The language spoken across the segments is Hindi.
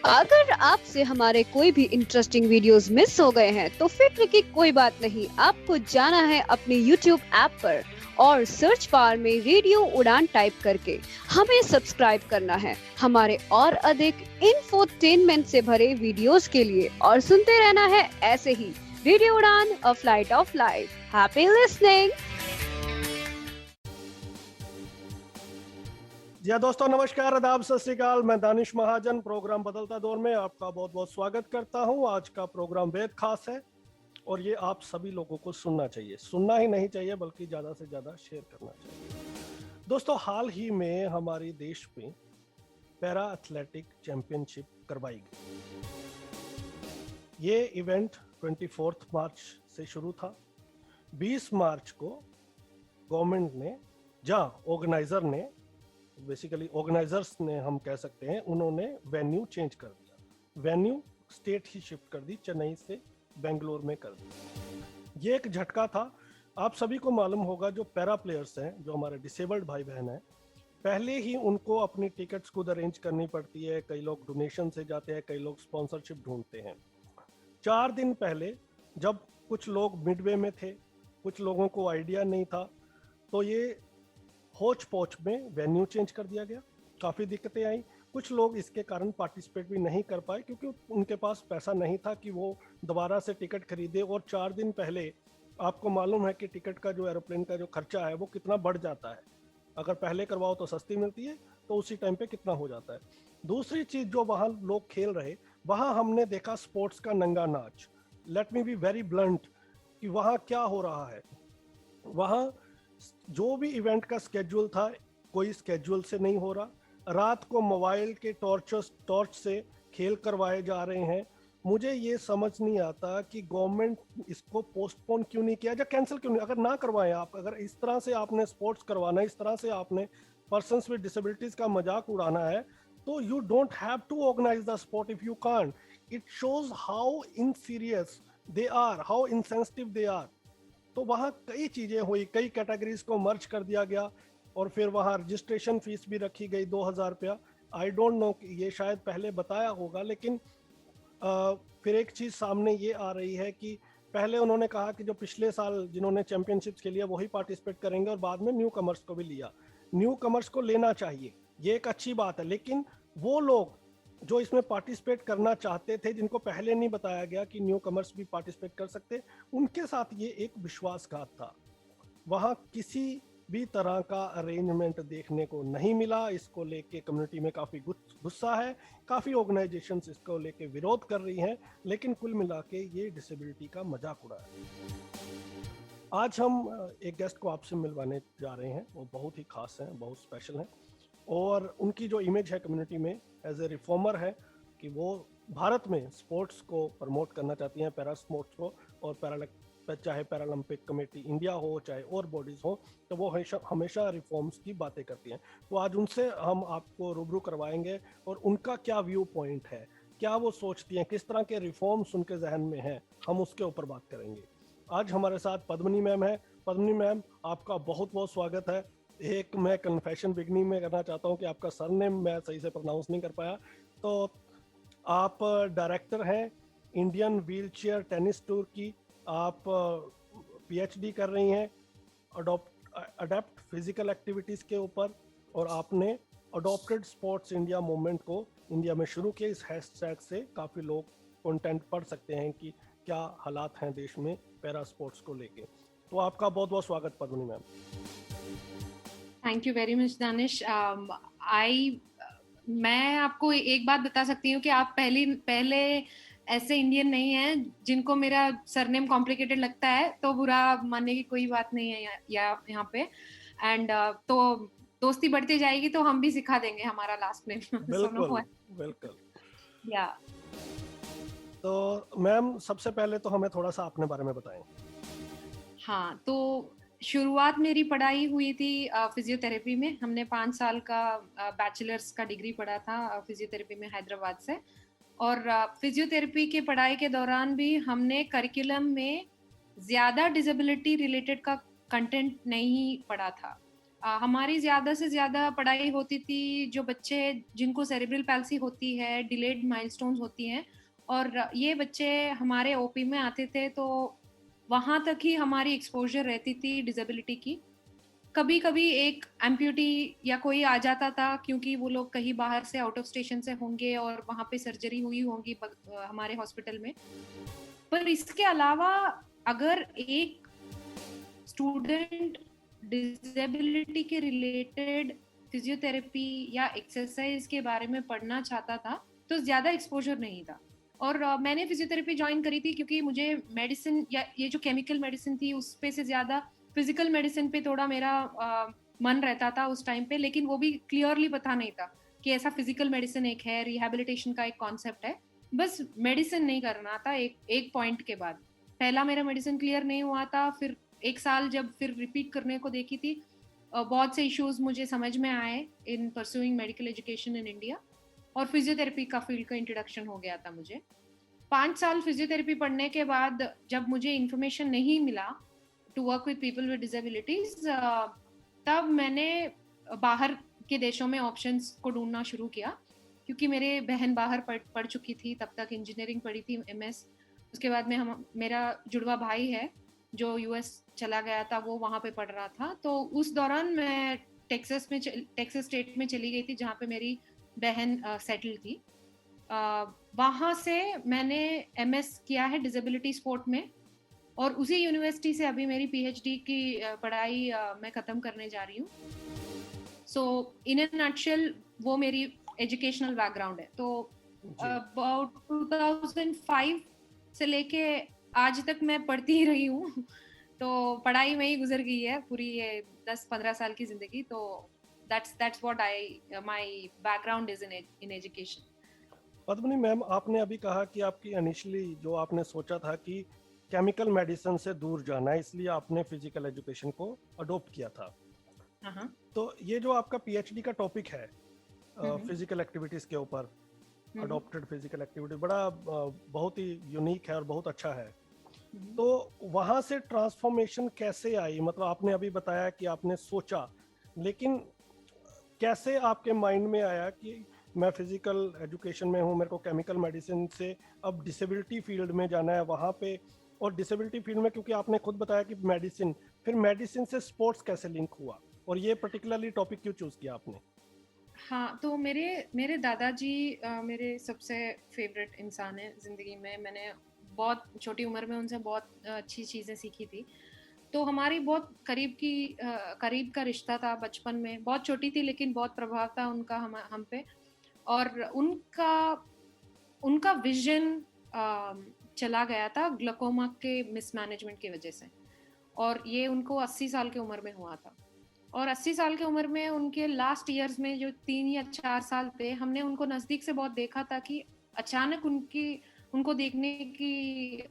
अगर आपसे हमारे कोई भी इंटरेस्टिंग वीडियोस मिस हो गए हैं तो फिक्र की कोई बात नहीं। आपको जाना है अपनी YouTube ऐप पर और सर्च बार में रेडियो उड़ान टाइप करके हमें सब्सक्राइब करना है हमारे और अधिक इंफोटेनमेंट से भरे वीडियोस के लिए, और सुनते रहना है ऐसे ही radio Udaan, a flight of life. Happy listening. जी हाँ दोस्तों, नमस्कार, आदाब, सत श्री अकाल। मैं दानिश महाजन प्रोग्राम बदलता दौर में आपका बहुत बहुत स्वागत करता हूँ। आज का प्रोग्राम बेहद खास है और ये आप सभी लोगों को सुनना चाहिए। सुनना ही नहीं चाहिए बल्कि ज़्यादा से ज़्यादा शेयर करना चाहिए। दोस्तों, हाल ही में हमारे देश में पैरा एथलेटिक चैंपियनशिप करवाई गई। ये इवेंट 24 मार्च से शुरू था। 20 मार्च को गवर्नमेंट ने, जहाँ ऑर्गेनाइजर्स ने हम कह सकते हैं, उन्होंने वेन्यू चेंज कर दिया। वेन्यू स्टेट ही शिफ्ट कर दी, चेन्नई से बेंगलोर में कर दी। ये एक झटका था। आप सभी को मालूम होगा, जो पैरा प्लेयर्स हैं, जो हमारे डिसेबल्ड भाई बहन हैं, पहले ही उनको अपनी टिकट्स खुद अरेंज करनी पड़ती है। कई लोग डोनेशन से जाते हैं, कई लोग स्पॉन्सरशिप ढूंढते हैं। 4 दिन पहले जब कुछ लोग मिडवे में थे, कुछ लोगों को आइडिया नहीं था, तो ये होच पोच में वेन्यू चेंज कर दिया गया। काफ़ी दिक्कतें आई। कुछ लोग इसके कारण पार्टिसिपेट भी नहीं कर पाए क्योंकि उनके पास पैसा नहीं था कि वो दोबारा से टिकट खरीदे। और 4 दिन पहले आपको मालूम है कि टिकट का जो एरोप्लेन का जो खर्चा है वो कितना बढ़ जाता है। अगर पहले करवाओ तो सस्ती मिलती है, तो उसी टाइम पे कितना हो जाता है। दूसरी चीज़, जो वहाँ लोग खेल रहे, वहाँ हमने देखा स्पोर्ट्स का नंगा नाच। Let me be very blunt कि वहाँ क्या हो रहा है। वहाँ जो भी इवेंट का स्केड्यूल था, कोई स्केड्यूल से नहीं हो रहा। रात को मोबाइल के टॉर्च से खेल करवाए जा रहे हैं। मुझे ये समझ नहीं आता कि गवर्नमेंट इसको पोस्टपोन क्यों नहीं किया, या कैंसिल क्यों नहीं। अगर ना करवाएं आप, अगर इस तरह से आपने स्पोर्ट्स करवाना है, इस तरह से आपने पर्सन्स विद डिसेबिलिटीज का मजाक उड़ाना है, तो you don't have to organize the sport if you can't. It shows how insincere they are, how insensitive they are. तो वहाँ कई चीज़ें हुई, कई कैटेगरीज को मर्ज कर दिया गया और फिर वहाँ रजिस्ट्रेशन फीस भी रखी गई 2,000 रुपया। आई डोंट नो, ये शायद पहले बताया होगा, लेकिन फिर एक चीज़ सामने ये आ रही है कि पहले उन्होंने कहा कि जो पिछले साल जिन्होंने चैंपियनशिप्स के लिए वही पार्टिसिपेट करेंगे, और बाद में न्यू कमर्स को भी लिया। न्यू कमर्स को लेना चाहिए, ये एक अच्छी बात है, लेकिन वो लोग जो इसमें पार्टिसिपेट करना चाहते थे, जिनको पहले नहीं बताया गया कि न्यू कमर्स भी पार्टिसिपेट कर सकते, उनके साथ ये एक विश्वासघात था। वहाँ किसी भी तरह का अरेंजमेंट देखने को नहीं मिला। इसको लेके कम्युनिटी में काफ़ी गुस्सा है, काफ़ी ऑर्गेनाइजेशंस इसको लेके विरोध कर रही हैं, लेकिन कुल मिला के ये डिसेबिलिटी का मजाक उड़ा है। आज हम एक गेस्ट को आपसे मिलवाने जा रहे हैं। वो बहुत ही खास हैं, बहुत स्पेशल हैं, और उनकी जो इमेज है कम्युनिटी में एज ए रिफॉर्मर है कि वो भारत में स्पोर्ट्स को प्रमोट करना चाहती हैं, पैरा स्पोर्ट्स को। और चाहे पैरालंपिक कमेटी इंडिया हो, चाहे और बॉडीज़ हो, तो वो हमेशा रिफॉर्म्स की बातें करती हैं। तो आज उनसे हम आपको रूबरू करवाएंगे और उनका क्या व्यू पॉइंट है, क्या वो सोचती हैं, किस तरह के रिफॉर्म्स उनके जहन में हैं, हम उसके ऊपर बात करेंगे। आज हमारे साथ पद्मिनी मैम है। पद्मिनी मैम, आपका बहुत बहुत स्वागत है। एक मैं कन्फेशन बिगनिंग में करना चाहता हूं कि आपका सरनेम मैं सही से प्रोनाउंस नहीं कर पाया। तो आप डायरेक्टर हैं इंडियन व्हीलचेयर टेनिस टूर की। आप पीएचडी कर रही हैं अडॉप्ट फिजिकल एक्टिविटीज़ के ऊपर, और आपने अडॉप्टेड स्पोर्ट्स इंडिया मूवमेंट को इंडिया में शुरू किया। इस हैशटैग से काफ़ी लोग कंटेंट पढ़ सकते हैं कि क्या हालात हैं देश में पैरा स्पोर्ट्स को लेके। तो आपका बहुत बहुत स्वागत Padmini ma'am. Thank you very much Danish. मैं आपको एक बात बता सकती हूँ कि आप पहले ऐसे इंडियन नहीं हैं जिनको मेरा सरनेम कॉम्प्लिकेटेड लगता है, तो बुरा मानने की कोई बात नहीं है यहाँ पे। एंड तो दोस्ती बढ़ती जाएगी तो हम भी सिखा देंगे हमारा लास्ट नेम। बिल्कुल बिल्कुल। या तो मैम, सबसे पहले तो हमें थोड़ा सा अपने बारे में बताएं। हाँ, तो शुरुआत मेरी पढ़ाई हुई थी फिजियोथेरेपी में। हमने 5 साल का बैचलर्स का डिग्री पढ़ा था फिजियोथेरेपी में हैदराबाद से। और फिजियोथेरेपी के पढ़ाई के दौरान भी हमने करिकुलम में ज़्यादा डिसेबिलिटी रिलेटेड का कंटेंट नहीं पढ़ा था। हमारी ज़्यादा से ज़्यादा पढ़ाई होती थी जो बच्चे जिनको सेरेब्रल पैल्सी होती है, डिलेड माइलस्टोन्स होती हैं, और ये बच्चे हमारे ओपी में आते थे, तो वहाँ तक ही हमारी एक्सपोज़र रहती थी डिसेबिलिटी की। कभी-कभी एक एम्प्यूटी या कोई आ जाता था, क्योंकि वो लोग कहीं बाहर से आउट ऑफ स्टेशन से होंगे और वहाँ पे सर्जरी हुई होंगी हमारे हॉस्पिटल में। पर इसके अलावा अगर एक स्टूडेंट डिसेबिलिटी के रिलेटेड फिजियोथेरेपी या एक्सरसाइज के बारे में पढ़ना चाहता था, तो ज़्यादा एक्सपोजर नहीं था। और मैंने फिजियोथेरेपी ज्वाइन करी थी क्योंकि मुझे मेडिसिन या ये जो केमिकल मेडिसिन थी उस पे से ज़्यादा फिजिकल मेडिसिन पे थोड़ा मेरा मन रहता था उस टाइम पे, लेकिन वो भी क्लियरली पता नहीं था कि ऐसा फिजिकल मेडिसिन एक है, रिहैबिलिटेशन का एक कॉन्सेप्ट है। बस मेडिसिन नहीं करना था एक पॉइंट के बाद। पहला मेरा मेडिसिन क्लियर नहीं हुआ था, फिर एक साल जब फिर रिपीट करने को देखी थी, बहुत से इश्यूज मुझे समझ में आए इन pursuing medical education in India, और फिजियोथेरेपी का फील्ड का इंट्रोडक्शन हो गया था मुझे। 5 साल फिजियोथेरेपी पढ़ने के बाद जब मुझे इन्फॉर्मेशन नहीं मिला to work with people with disabilities, तब मैंने बाहर के देशों में ऑप्शंस को ढूंढना शुरू किया, क्योंकि मेरे बहन बाहर पढ़ चुकी थी, तब तक इंजीनियरिंग पढ़ी थी, MS। उसके बाद में मेरा जुड़वा भाई है जो US चला गया था, वो वहाँ पे पढ़ रहा था। तो उस दौरान मैं टेक्सास स्टेट में चली गई थी, जहाँ पे मेरी बहन सेटल थी। वहाँ से मैंने MS किया है डिसेबिलिटी स्पोर्ट में, और उसी यूनिवर्सिटी से अभी मेरी PhD की पढ़ाई मैं ख़त्म करने जा रही हूँ। सो इन अ नटशेल वो मेरी एजुकेशनल बैकग्राउंड है। तो अबाउट 2005 से लेके आज तक मैं पढ़ती ही रही हूँ। तो पढ़ाई में ही गुजर गई है पूरी ये 10-15 साल की जिंदगी। तो that's what my background is in education। Padmini ma'am, आपने अभी कहा कि आपकी इनिशियली जो आपने सोचा था कि केमिकल मेडिसिन से दूर जाना है, इसलिए आपने फिजिकल एजुकेशन को अडॉप्ट किया था। तो ये जो आपका PhD का टॉपिक है फिजिकल एक्टिविटीज के ऊपर, अडॉप्टेड फिजिकल एक्टिविटी, बड़ा बहुत ही यूनिक है और बहुत अच्छा है। तो वहाँ से ट्रांसफॉर्मेशन कैसे आई? मतलब आपने अभी बताया कि आपने सोचा, लेकिन कैसे आपके माइंड में आया कि मैं फिजिकल एजुकेशन में हूँ, मेरे को केमिकल मेडिसिन से अब डिसेबिलिटी फील्ड में जाना है वहाँ पे, और डिसेबिलिटी फील्ड में क्योंकि आपने खुद बताया कि मेडिसिन, फिर मेडिसिन से स्पोर्ट्स कैसे लिंक हुआ, और ये पर्टिकुलरली टॉपिक क्यों चूज किया आपने? हाँ, तो मेरे दादाजी मेरे सबसे फेवरेट इंसान है ज़िंदगी में। मैंने बहुत छोटी उम्र में उनसे बहुत अच्छी चीज़ें सीखी थी। तो हमारी बहुत करीब का रिश्ता था बचपन में। बहुत छोटी थी लेकिन बहुत प्रभाव था उनका हम पे। और उनका विजन चला गया था ग्लूकोमा के मिसमैनेजमेंट की वजह से, और ये उनको 80 साल की उम्र में हुआ था। और 80 साल की उम्र में उनके लास्ट ईयर्स में जो 3 या 4 साल थे, हमने उनको नज़दीक से बहुत देखा था कि अचानक उनको देखने की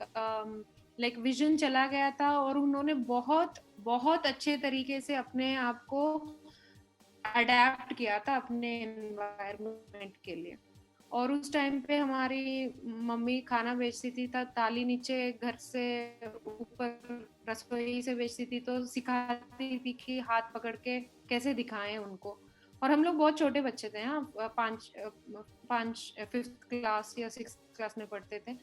लाइक विजन चला गया था, और उन्होंने बहुत बहुत अच्छे तरीके से अपने आप को अडेप्ट किया था अपने एनवायरनमेंट के लिए। और उस टाइम पे हमारी मम्मी खाना बेचती थी, ताली नीचे घर से ऊपर रसोई से बेचती थी, तो सिखाती थी कि हाथ पकड़ के कैसे दिखाएं उनको। और हम लोग बहुत छोटे बच्चे थे, हाँ, 5th क्लास या 6th क्लास में पढ़ते थे,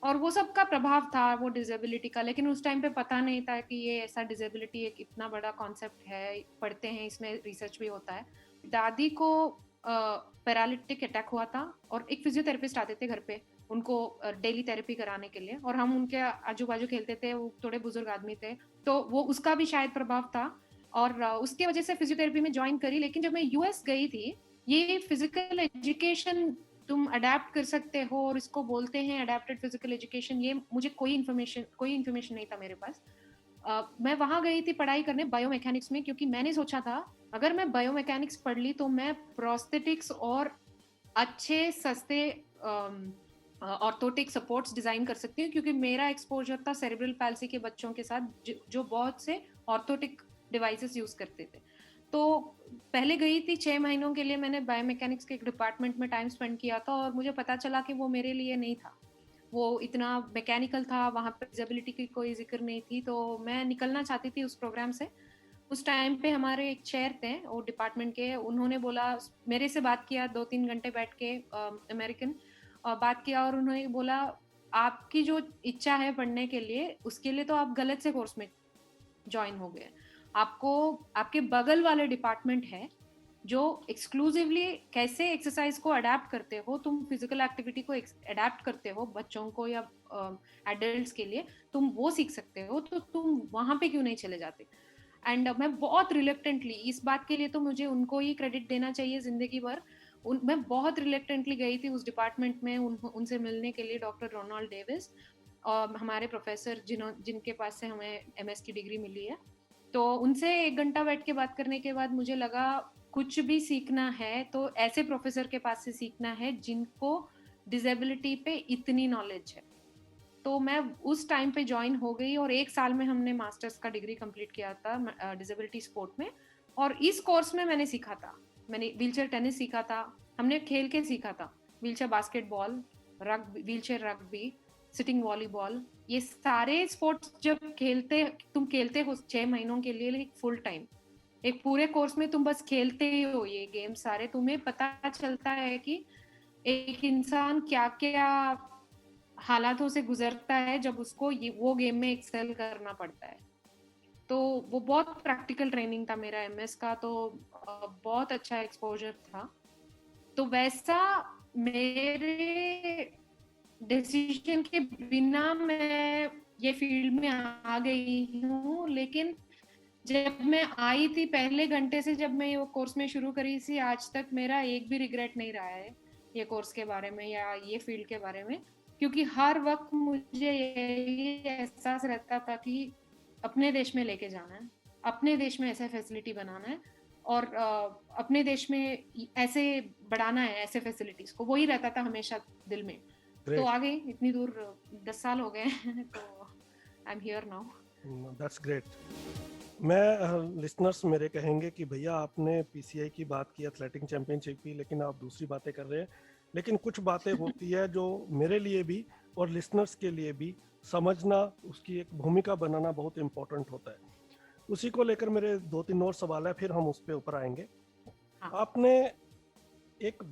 और वो सब का प्रभाव था वो डिसेबिलिटी का। लेकिन उस टाइम पे पता नहीं था कि ये ऐसा डिसेबिलिटी एक इतना बड़ा कॉन्सेप्ट है, पढ़ते हैं, इसमें रिसर्च भी होता है। दादी को पैरालिटिक अटैक हुआ था, और एक फिजियोथेरेपिस्ट आते थे घर पे उनको डेली थेरेपी कराने के लिए, और हम उनके आजू बाजू खेलते थे, वो थोड़े बुजुर्ग आदमी थे, तो वो उसका भी शायद प्रभाव था, और उसके वजह से फिजियोथेरेपी में ज्वाइन करी। लेकिन जब मैं US गई थी, ये फिजिकल एजुकेशन तुम अडेप्ट कर सकते हो, और इसको बोलते हैं अडेप्टेड फिजिकल एजुकेशन, ये मुझे कोई इन्फॉर्मेशन नहीं था मेरे पास। मैं वहाँ गई थी पढ़ाई करने बायोमैकेनिक्स में, क्योंकि मैंने सोचा था अगर मैं बायोमैकेनिक्स पढ़ ली तो मैं प्रोस्थेटिक्स और अच्छे सस्ते ऑर्थोटिक सपोर्ट्स डिजाइन कर सकती हूँ, क्योंकि मेरा एक्सपोजर था सेरेब्रल पैल्सी के बच्चों के साथ जो बहुत से ऑर्थोटिक डिवाइसेस यूज करते थे। तो पहले गई थी 6 महीनों के लिए, मैंने बायोमैकेनिक्स के एक डिपार्टमेंट में टाइम स्पेंड किया था, और मुझे पता चला कि वो मेरे लिए नहीं था, वो इतना मैकेनिकल था, वहाँ पे डिसेबिलिटी की कोई जिक्र नहीं थी। तो मैं निकलना चाहती थी उस प्रोग्राम से, उस टाइम पे हमारे एक चेयर थे वो डिपार्टमेंट के, उन्होंने बोला, मेरे से बात किया 2-3 घंटे बैठ के, अमेरिकन बात किया, और उन्होंने बोला आपकी जो इच्छा है पढ़ने के लिए, उसके लिए तो आप गलत से कोर्स में ज्वाइन हो गए। आपको आपके बगल वाले डिपार्टमेंट है जो एक्सक्लूसिवली कैसे एक्सरसाइज को अडेप्ट करते हो, तुम फिजिकल एक्टिविटी को अडेप्ट करते हो बच्चों को या एडल्ट्स के लिए, तुम वो सीख सकते हो, तो तुम वहां पे क्यों नहीं चले जाते। एंड मैं बहुत रिलेक्टेंटली, इस बात के लिए तो मुझे उनको ही क्रेडिट देना चाहिए जिंदगी भर, मैं बहुत रिलेक्टेंटली गई थी उस डिपार्टमेंट में उनसे मिलने के लिए, डॉक्टर रोनाल्ड डेविस और हमारे प्रोफेसर जिनके पास से हमें एमएस की डिग्री मिली है। तो उनसे 1 घंटा बैठ के बात करने के बाद मुझे लगा कुछ भी सीखना है तो ऐसे प्रोफेसर के पास से सीखना है जिनको डिसेबिलिटी पे इतनी नॉलेज है। तो मैं उस टाइम पे ज्वाइन हो गई और 1 साल में हमने मास्टर्स का डिग्री कंप्लीट किया था डिसेबिलिटी स्पोर्ट में। और इस कोर्स में मैंने सीखा था, मैंने व्हीलचेयर टेनिस सीखा था, हमने खेल के सीखा था, wheelchair basketball, wheelchair rugby, sitting volleyball, ये सारे स्पोर्ट्स जब तुम खेलते हो 6 महीनों के लिए फुल टाइम, एक पूरे कोर्स में तुम बस खेलते ही हो ये गेम सारे, तुम्हें पता चलता है कि एक इंसान क्या क्या हालातों से गुजरता है जब उसको वो गेम में एक्सेल करना पड़ता है। तो वो बहुत प्रैक्टिकल ट्रेनिंग था मेरा एमएस का, तो बहुत अच्छा एक्सपोजर था। तो वैसा मेरे डिसीजन के बिना मैं ये फील्ड में आ गई हूँ, लेकिन जब मैं आई थी पहले घंटे से, जब मैं वो कोर्स में शुरू करी थी, आज तक मेरा एक भी रिग्रेट नहीं रहा है ये कोर्स के बारे में या ये फील्ड के बारे में, क्योंकि हर वक्त मुझे यही एहसास रहता था कि अपने देश में लेके जाना है, अपने देश में ऐसे फैसिलिटी बनाना है और अपने देश में ऐसे बढ़ाना है ऐसे फैसिलिटीज को, वही रहता था हमेशा दिल में। तो आ गई इतनी दूर, 10 साल हो गए तो I am here now. That's great. मैं लिसनर्स मेरे कहेंगे कि भैया आपने पीसीआई की बात की, एथलेटिक चैंपियनशिप की, लेकिन आप दूसरी बातें कर रहे हैं। लेकिन कुछ बातें होती है जो मेरे लिए भी और लिसनर्स के लिए भी समझना, उसकी एक भूमिका बनाना बहुत इम्पोर्टेंट होता है। उसी को लेकर मेरे 2-3 और सवाल है, फिर हम उस पर ऊपर आएंगे। हाँ। आपने एक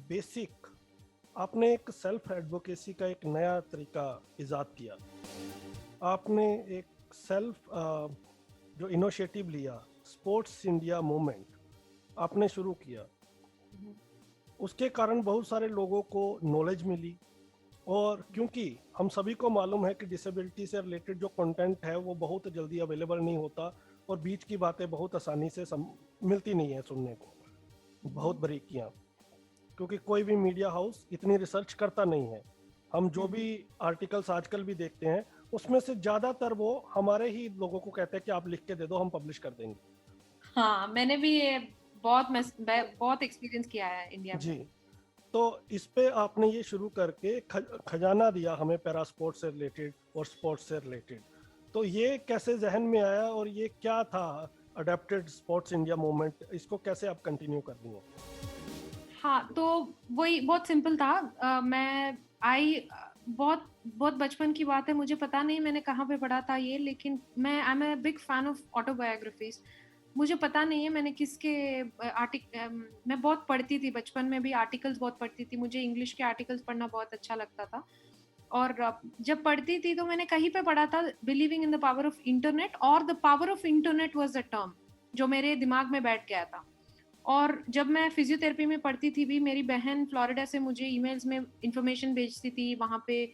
सेल्फ एडवोकेसी का एक नया तरीका इजाद किया। आपने एक सेल्फ जो इनिशिएटिव लिया, स्पोर्ट्स इंडिया मूवमेंट आपने शुरू किया। उसके कारण बहुत सारे लोगों को नॉलेज मिली, और क्योंकि हम सभी को मालूम है कि डिसेबिलिटी से रिलेटेड जो कंटेंट है वो बहुत जल्दी अवेलेबल नहीं होता, और बीच की बातें बहुत आसानी से मिलती नहीं है सुनने को, बहुत बारीकियाँ, क्योंकि कोई भी मीडिया हाउस इतनी रिसर्च करता नहीं है। हम जो भी आर्टिकल्स आजकल भी देखते हैं उसमें से ज़्यादातर वो हमारे ही लोगों को कहते हैं कि आप लिख के दे दो, हम पब्लिश कर देंगे। हाँ, मैंने भी ये बहुत एक्सपीरियंस किया है इंडिया में। जी, तो इस पे आपने ये शुरू करके खजाना दिया हमें पैरा स्पोर्ट्स से रिलेटेड और स्पोर्ट्स से रिलेटेड। तो ये कैसे जहन में आया और ये क्या था अडेप्टेड स्पोर्ट्स इंडिया मूवमेंट, इसको कैसे आप कंटिन्यू कर रही हैं? हाँ, तो वही बहुत सिंपल था। मैं बहुत बचपन की बात है, मुझे पता नहीं मैंने कहाँ पे पढ़ा था ये, लेकिन मैं I am a big fan of autobiographies. मुझे पता नहीं है मैंने किसके मैं बहुत पढ़ती थी बचपन में भी, आर्टिकल्स बहुत पढ़ती थी, मुझे इंग्लिश के आर्टिकल्स पढ़ना बहुत अच्छा लगता था। और जब पढ़ती थी तो मैंने कहीं पे पढ़ा था believing in the power of internet, और the power of internet was a term जो मेरे दिमाग में बैठ गया था। और जब मैं फिजियोथेरेपी में पढ़ती थी भी, मेरी बहन फ्लोरिडा से मुझे ईमेल्स में इंफॉर्मेशन भेजती थी, वहाँ पे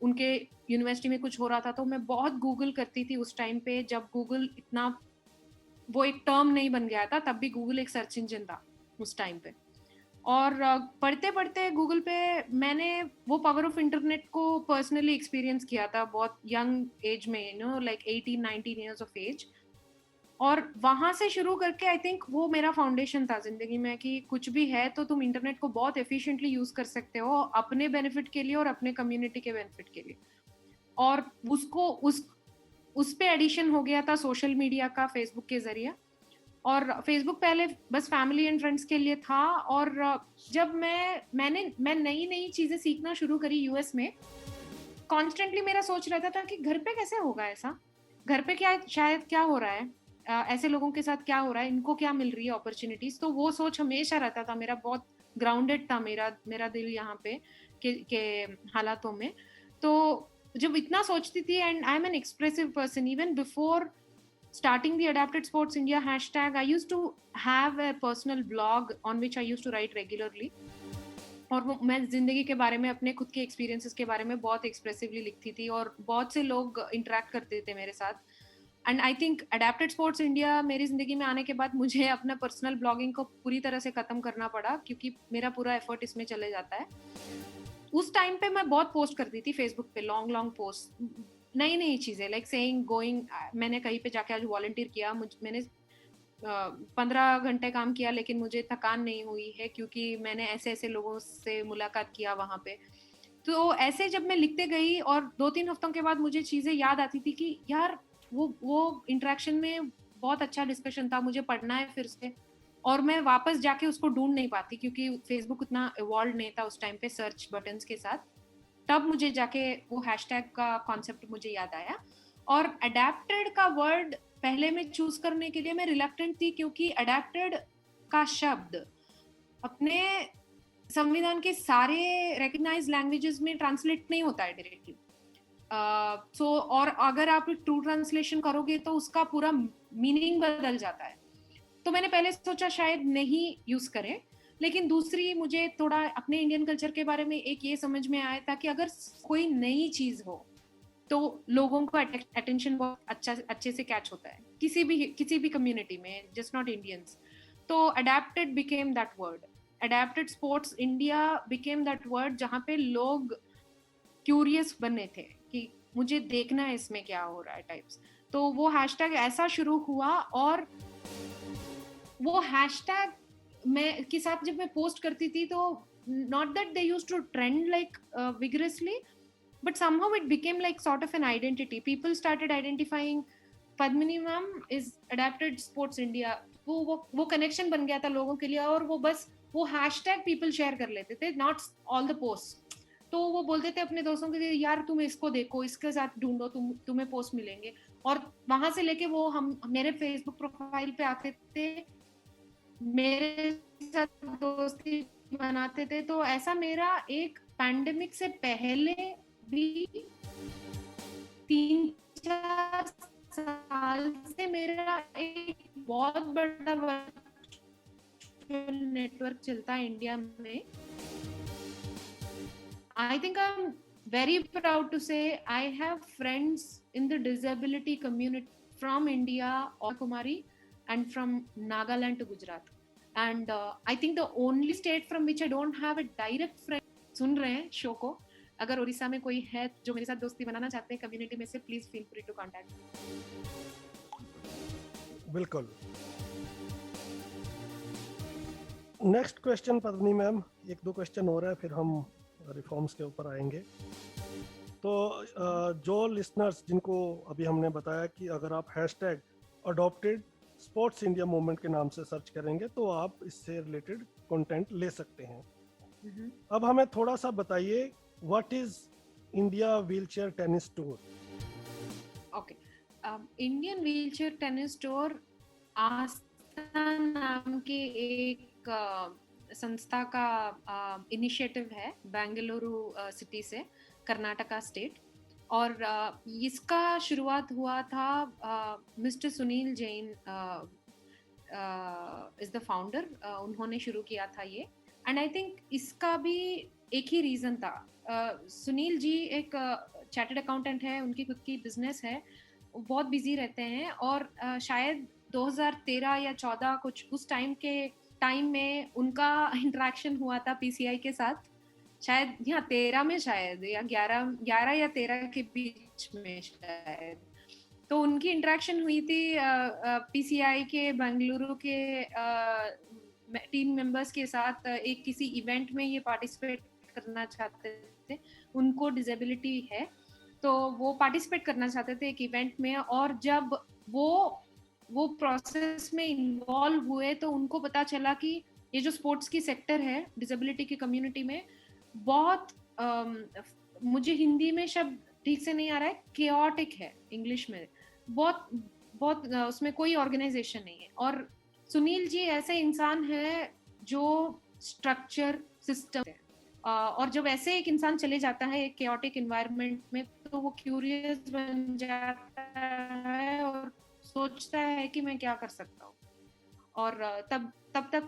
उनके यूनिवर्सिटी में कुछ हो रहा था, तो मैं बहुत गूगल करती थी उस टाइम पे, जब गूगल इतना वो एक टर्म नहीं बन गया था, तब भी गूगल एक सर्च इंजन था उस टाइम पे। और पढ़ते पढ़ते गूगल पे मैंने वो पावर ऑफ इंटरनेट को पर्सनली एक्सपीरियंस किया था बहुत यंग एज में, you know like 18-19 years of age. और वहां से शुरू करके आई थिंक वो मेरा फाउंडेशन था जिंदगी में कि कुछ भी है तो तुम इंटरनेट को बहुत एफिशिएंटली यूज कर सकते हो अपने बेनिफिट के लिए और अपने कम्युनिटी के बेनिफिट के लिए। और उसको उस पे एडिशन हो गया था सोशल मीडिया का, फेसबुक के जरिए। और फेसबुक पहले बस फैमिली एंड फ्रेंड्स के लिए था, और जब मैं नई नई चीजें सीखना शुरू करी यूएस में, कॉन्स्टेंटली मेरा सोच रहता था कि घर पे कैसे होगा ऐसा, घर पे क्या शायद क्या हो रहा है, ऐसे लोगों के साथ क्या हो रहा है, इनको क्या मिल रही है अपॉर्चुनिटीज। तो वो सोच हमेशा रहता था मेरा, बहुत ग्राउंडेड था मेरा दिल यहाँ पे के हालातों में। तो जब इतना सोचती थी, and I am an expressive person, even before starting the Adapted Sports India hashtag, I used to have a personal blog on which I used to write regularly. और वो मैं जिंदगी के बारे में, अपने खुद के एक्सपीरियंसेस के बारे में बहुत एक्सप्रेसिवली लिखती थी, और बहुत से लोग इंटरेक्ट करते थे मेरे साथ। And I think adapted sports India मेरी जिंदगी में आने के बाद मुझे अपना पर्सनल ब्लॉगिंग को पूरी तरह से खत्म करना पड़ा, क्योंकि मेरा पूरा एफर्ट इसमें चले जाता है। उस टाइम पे मैं बहुत पोस्ट करती थी फेसबुक पे, लॉन्ग पोस्ट, नई नई चीजें, लाइक सेइंग गोइंग, मैंने कहीं पे जाके आज वॉलंटियर किया, मैंने 15 घंटे काम किया, लेकिन मुझे थकान नहीं हुई है, क्योंकि मैंने ऐसे ऐसे लोगों से मुलाकात किया वहाँ पे। तो ऐसे जब मैं लिखते गई, और 2-3 हफ्तों के बाद मुझे चीजें याद आती थी कि यार वो इंटरेक्शन में बहुत अच्छा डिस्कशन था, मुझे पढ़ना है फिर से, और मैं वापस जाके उसको ढूंढ नहीं पाती, क्योंकि फेसबुक उतना इवॉल्व नहीं था उस टाइम पे सर्च बटन्स के साथ। तब मुझे जाके वो हैशटैग का कॉन्सेप्ट मुझे याद आया। और अडेप्टेड का वर्ड पहले में चूज करने के लिए मैं रिलक्टेंट थी, क्योंकि अडेप्टेड का शब्द अपने संविधान के सारे रिकॉग्नाइज्ड लैंग्वेजेस में ट्रांसलेट नहीं होता है डायरेक्टली। और अगर आप ट्रू ट्रांसलेशन करोगे तो उसका पूरा मीनिंग बदल जाता है। तो मैंने पहले सोचा शायद नहीं यूज करें, लेकिन दूसरी मुझे थोड़ा अपने इंडियन कल्चर के बारे में एक ये समझ में आया था कि अगर कोई नई चीज हो तो लोगों को अटेंशन बहुत अच्छे से कैच होता है, किसी भी कम्युनिटी में, जस्ट नॉट इंडियंस। तो adapted became that word, adapted sports India became that word, जहाँ पे लोग क्यूरियस बने थे कि मुझे देखना है इसमें क्या हो रहा है टाइप्स। तो वो हैशटैग ऐसा शुरू हुआ, और वो हैशटैग मैं के साथ जब मैं पोस्ट करती थी, तो not that they used to trend like vigorously, but somehow it became like sort of an identity. People started identifying Padmini ma'am is Adapted Sports India. वो कनेक्शन बन गया था लोगों के लिए, और वो बस वो हैशटैग पीपल शेयर कर लेते थे, नॉट ऑल द पोस्ट। तो वो बोलते थे अपने दोस्तों के लिए, यार तुम इसको देखो, इसके साथ ढूंढो, तुम्हें पोस्ट मिलेंगे। और वहां से लेके वो हम मेरे फेसबुक प्रोफाइल पे आते थे, मेरे साथ दोस्ती बनाते थे। तो ऐसा मेरा एक पैंडेमिक से पहले भी 3-4 साल से मेरा एक बहुत बड़ा नेटवर्क चलता है इंडिया में। I think I'm very proud to say I have friends in the disability community from India or Kumari and from Nagaland to Gujarat. And I think the only state from which I don't have a direct friend, सुन रहे हैं शो को, अगर उड़ीसा में कोई है जो मेरे साथ दोस्ती बनाना चाहते हैं कम्युनिटी में से, please feel free to contact. बिल्कुल। Next question Padmini ma'am, 1-2 question हो रहा है, फिर हम रिफॉर्म्स के ऊपर आएंगे। तो जो लिसनर्स जिनको अभी हमने बताया कि अगर आप hashtag adopted sports India movement के नाम से सर्च करेंगे तो आप इससे रिलेटेड कंटेंट ले सकते हैं। अब हमें थोड़ा सा बताइए, what is India wheelchair tennis tour? Okay, Indian wheelchair tennis tour Aastha नाम के एक संस्था का इनिशिएटिव है, बेंगलुरु सिटी से, कर्नाटका स्टेट। और इसका शुरुआत हुआ था, mister Sunil Jain is the founder, उन्होंने शुरू किया था ये। एंड आई थिंक इसका भी एक ही रीजन था। सुनील जी एक चार्टर्ड अकाउंटेंट है, उनकी खुद की बिजनेस है, बहुत बिजी रहते हैं, और शायद 2013 या 14 कुछ उस टाइम में उनका इंटरेक्शन हुआ था पीसीआई के साथ, शायद यहाँ 13 में, शायद या 11 या 13 के बीच में शायद। तो उनकी इंटरेक्शन हुई थी पीसीआई के बेंगलुरु के टीम मेंबर्स के साथ। एक किसी इवेंट में ये पार्टिसिपेट करना चाहते थे, उनको डिसेबिलिटी है, तो वो पार्टिसिपेट करना चाहते थे एक इवेंट में। और जब वो प्रोसेस में इन्वॉल्व हुए तो उनको पता चला कि ये जो स्पोर्ट्स की सेक्टर है डिसेबिलिटी की कम्युनिटी में, बहुत मुझे हिंदी में शब्द ठीक से नहीं आ रहा है, केओटिक है इंग्लिश में, बहुत बहुत उसमें कोई ऑर्गेनाइजेशन नहीं है। और सुनील जी ऐसे इंसान है जो स्ट्रक्चर सिस्टम है, और जब ऐसे एक इंसान चले जाता है एक chaotic environment में, तो वो क्यूरियस बन जाता है और सोचता है कि मैं क्या कर सकता हूँ। और तब तक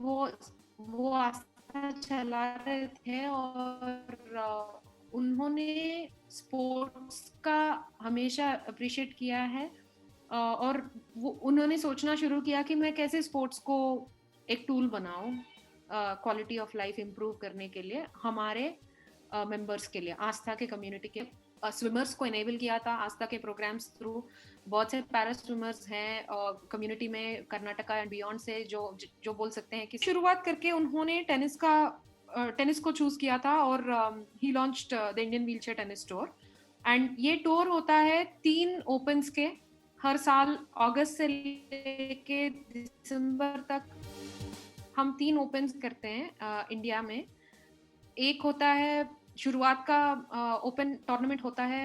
वो आस्था चला रहे थे, और उन्होंने स्पोर्ट्स का हमेशा अप्रिशिएट किया है, और वो उन्होंने सोचना शुरू किया कि मैं कैसे स्पोर्ट्स को एक टूल बनाऊं क्वालिटी ऑफ लाइफ इम्प्रूव करने के लिए, हमारे मेंबर्स के लिए, आस्था के कम्युनिटी के स्विमर्स को इनेबल किया था आस्था के प्रोग्राम्स थ्रू। बहुत से पैरा स्विमर्स हैं कम्युनिटी में, कर्नाटका एंड बियॉन्ड से, जो बोल सकते हैं कि शुरुआत करके उन्होंने टेनिस को चूज किया था, और ही launched the Indian wheelchair tennis tour. And ये टूर होता है 3 ओपन्स के, हर साल अगस्त से लेके दिसंबर तक हम 3 ओपन्स करते हैं इंडिया में। एक होता है शुरुआत का ओपन टूर्नामेंट होता है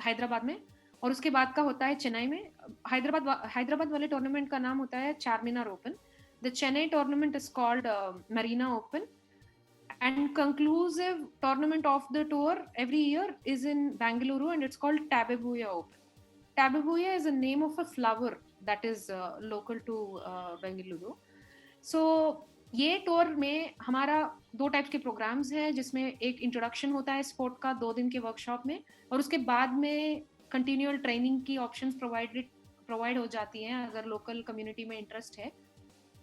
हैदराबाद में, और उसके बाद का होता है चेन्नई में। हैदराबाद वाले टूर्नामेंट का नाम होता है Charminar open. The Chennai tournament is called Marina open, and conclusive tournament of the tour every year is in Bengaluru, and it's called Tabebuya Open. Tabebuya is a name of a flower that is local to Bengaluru. So ये टूर में हमारा 2 टाइप्स के प्रोग्राम्स हैं, जिसमें एक इंट्रोडक्शन होता है स्पोर्ट का 2 दिन के वर्कशॉप में, और उसके बाद में कंटिन्यूअल ट्रेनिंग की ऑप्शंस प्रोवाइड हो जाती हैं अगर लोकल कम्युनिटी में इंटरेस्ट है।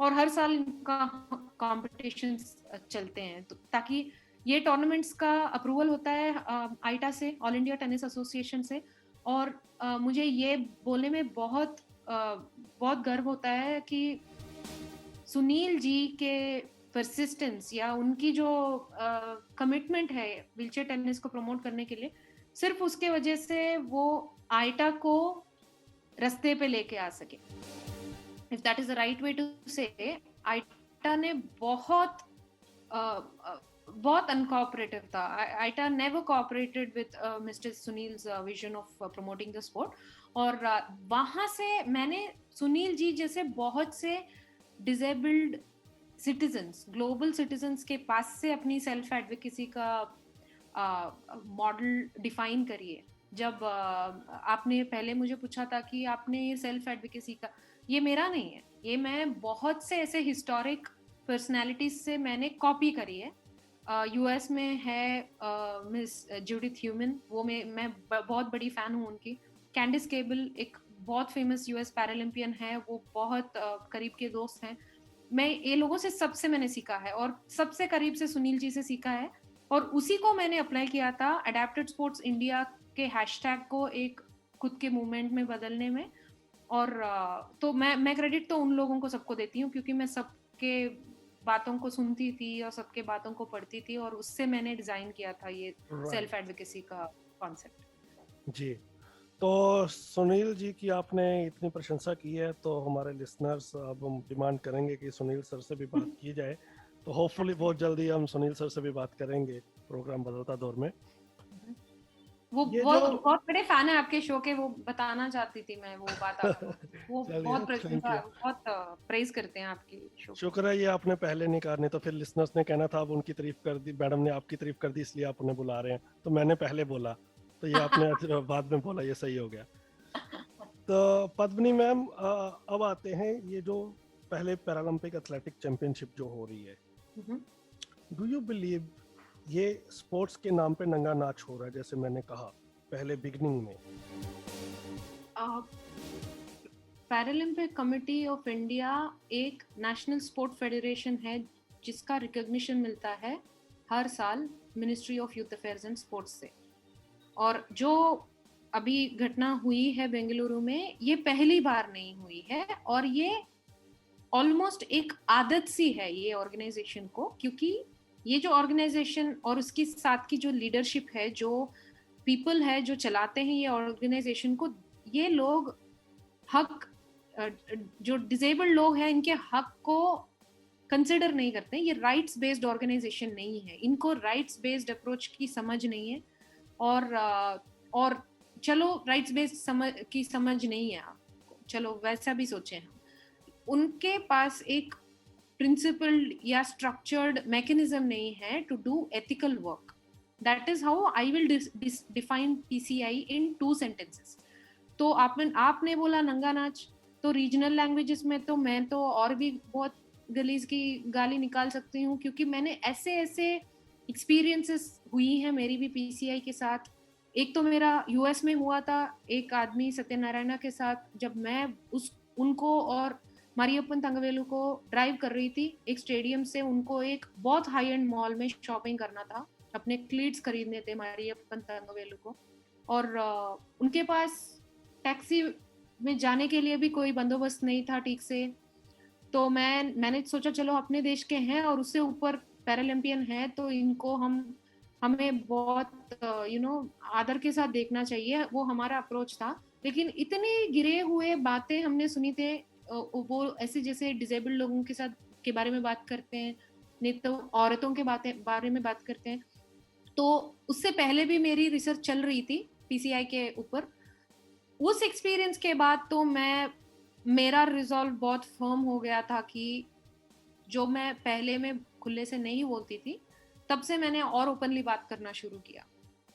और हर साल इनका कॉम्पिटिशन्स चलते हैं, तो ताकि ये टूर्नामेंट्स का अप्रूवल होता है आईटा से, ऑल इंडिया टेनिस एसोसिएशन से। और मुझे ये बोलने में बहुत गर्व होता है कि सुनील जी के परसिस्टेंस या उनकी जो कमिटमेंट है व्हीलचेयर टेनिस को प्रमोट करने के लिए, सिर्फ उसके वजह से वो आईटा को रास्ते पे लेके आ सके। If that is the right way to say, आईटा ने बहुत uncooperative था। आईटा never cooperated with Mr. Sunil's vision of promoting the sport। और वहाँ से मैंने सुनील जी जैसे बहुत से डिसेबल्ड सिटीजन्स, ग्लोबल सिटीजन्स के पास से अपनी सेल्फ एडवोकेसी का मॉडल डिफाइन करिए। जब आपने पहले मुझे पूछा था कि आपने ये सेल्फ एडवोकेसी का, ये मेरा नहीं है, ये मैं बहुत से ऐसे हिस्टोरिक पर्सनालिटीज से मैंने कॉपी करी है। यूएस में है मिस जूडिथ ह्यूमन, वो मैं बहुत बड़ी फैन हूँ उनकी। कैंडिस केबल एक बहुत फेमस यूएस पैरालंपियन है, वो बहुत करीब के दोस्त हैं। मैं ये लोगों से सबसे मैंने सीखा है, और सबसे करीब से सुनील जी से सीखा है, और उसी को मैंने अप्लाई किया था अडेप्टेड स्पोर्ट्स इंडिया के हैशटैग को एक खुद के मूवमेंट में बदलने में। और तो मैं क्रेडिट तो उन लोगों को सबको देती हूँ, क्योंकि मैं सबके बातों को सुनती थी और सबके बातों को पढ़ती थी, और उससे मैंने डिजाइन किया था ये सेल्फ एडवोकेसी का कॉन्सेप्ट। जी, तो सुनील जी की आपने इतनी प्रशंसा की है, तो हमारे लिसनर्स अब हम डिमांड करेंगे कि सुनील सर से भी बात की जाए। तो होपफुली बहुत जल्दी हम सुनील सर से भी बात करेंगे प्रोग्राम बदलता दौर में। वो बहुत बड़े फैन है आपके शो के, वो बताना चाहती थी मैं वो बात आपको। वो बहुत प्रेज करते हैं आपकी शो। शुक्र है ये आपने पहले नहीं कहा, नहीं तो फिर लिसनर्स ने कहना था अब उनकी तारीफ कर दी, मैडम ने आपकी तारीफ कर दी इसलिए आप उन्हें बुला रहे हैं। तो मैंने पहले बोला, तो ये आपने बाद में बोला, ये सही हो गया। तो पद्मिनी मैम, अब आते हैं ये जो पहले पैरालंपिक एथलेटिक चैंपियनशिप जो हो रही है, डू यू बिलीव ये स्पोर्ट्स के नाम पे नंगा नाच हो रहा है, जैसे मैंने कहा पहले बिगनिंग में? पैरालंपिक कमेटी ऑफ इंडिया एक नेशनल स्पोर्ट फेडरेशन है, जिसका रिकॉग्निशन मिलता है हर साल ministry of youth affairs and sports से। और जो अभी घटना हुई है बेंगलुरु में, ये पहली बार नहीं हुई है, और ये ऑलमोस्ट एक आदत सी है ये ऑर्गेनाइजेशन को, क्योंकि ये जो ऑर्गेनाइजेशन और उसकी साथ की जो लीडरशिप है, जो पीपल है जो चलाते हैं ये ऑर्गेनाइजेशन को, ये लोग हक, जो डिसेबल्ड लोग हैं इनके हक को कंसिडर नहीं करते। ये राइट्स बेस्ड ऑर्गेनाइजेशन नहीं है, इनको राइट्स बेस्ड अप्रोच की समझ नहीं है। और चलो राइट्स बेस्ड समझ नहीं है आपको, चलो वैसा भी सोचें हम, उनके पास एक प्रिंसिपल्ड या स्ट्रक्चर्ड मैकेनिज्म नहीं है to do ethical work. That is how I will define PCI in 2 sentences. तो आपने बोला नंगा नाच, तो रीजनल लैंग्वेजेस में तो मैं तो और भी बहुत गलीज की गाली निकाल सकती हूँ, क्योंकि मैंने ऐसे एक्सपीरियंसेस हुई हैं मेरी भी पीसीआई के साथ. एक तो मेरा यूएस में हुआ था एक आदमी सत्यनारायणा के साथ, जब मैं उनको और मारियप्पन तंगवेलु को ड्राइव कर रही थी एक स्टेडियम से. उनको एक बहुत हाई एंड मॉल में शॉपिंग करना था, अपने क्लीट्स खरीदने थे मारियप्पन तंगवेलु को, और उनके पास टैक्सी में जाने के लिए भी कोई बंदोबस्त नहीं था ठीक से. तो मैंने सोचा चलो अपने देश के हैं और उससे ऊपर पैरालंपियन है, तो इनको हमें बहुत आदर के साथ देखना चाहिए, वो हमारा अप्रोच था. लेकिन इतने गिरे हुए बातें हमने सुनी थे, वो ऐसे जैसे डिसेबल्ड लोगों के साथ के बारे में बात करते हैं, नहीं तो औरतों के बारे में बात करते हैं. तो उससे पहले भी मेरी रिसर्च चल रही थी पीसीआई के ऊपर. उस एक्सपीरियंस के बाद तो मेरा रिजॉल्व बहुत फर्म हो गया था कि जो मैं पहले में खुले से नहीं बोलती थी, तब से मैंने और ओपनली बात करना शुरू किया.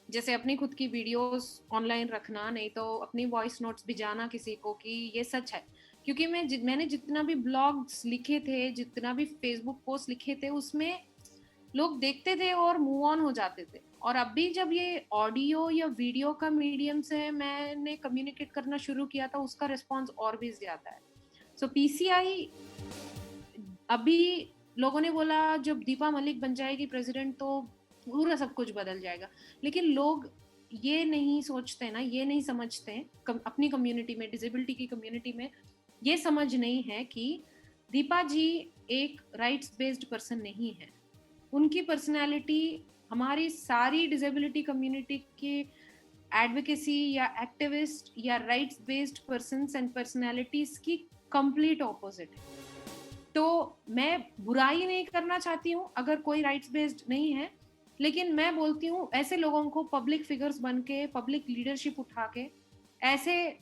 जैसे अपनी खुद की वीडियोस ऑनलाइन रखना, नहीं तो अपनी वॉइस नोट्स भिजाना किसी को कि ये सच है. क्योंकि मैंने जितना भी ब्लॉग्स लिखे थे, जितना भी फेसबुक पोस्ट लिखे थे, उसमें लोग देखते थे और मूव ऑन हो जाते थे. और अभी जब ये ऑडियो या वीडियो का मीडियम से मैंने कम्युनिकेट करना शुरू किया था, उसका रिस्पॉन्स और भी ज्यादा है. सो पीसीआई, अभी लोगों ने बोला जब दीपा मलिक बन जाएगी प्रेसिडेंट तो पूरा सब कुछ बदल जाएगा. लेकिन लोग ये नहीं सोचते ना, ये नहीं समझते अपनी कम्युनिटी में, डिसेबिलिटी की कम्युनिटी में ये समझ नहीं है कि दीपा जी एक राइट्स बेस्ड पर्सन नहीं है. उनकी पर्सनालिटी हमारी सारी डिसेबिलिटी कम्युनिटी के एडवोकेसी या एक्टिविस्ट या rights based persons and personalities की कंप्लीट ऑपोजिट है. तो मैं बुराई नहीं करना चाहती हूँ अगर कोई राइट्स बेस्ड नहीं है, लेकिन मैं बोलती हूँ ऐसे लोगों को पब्लिक फिगर्स बन के, पब्लिक लीडरशिप उठा के, ऐसे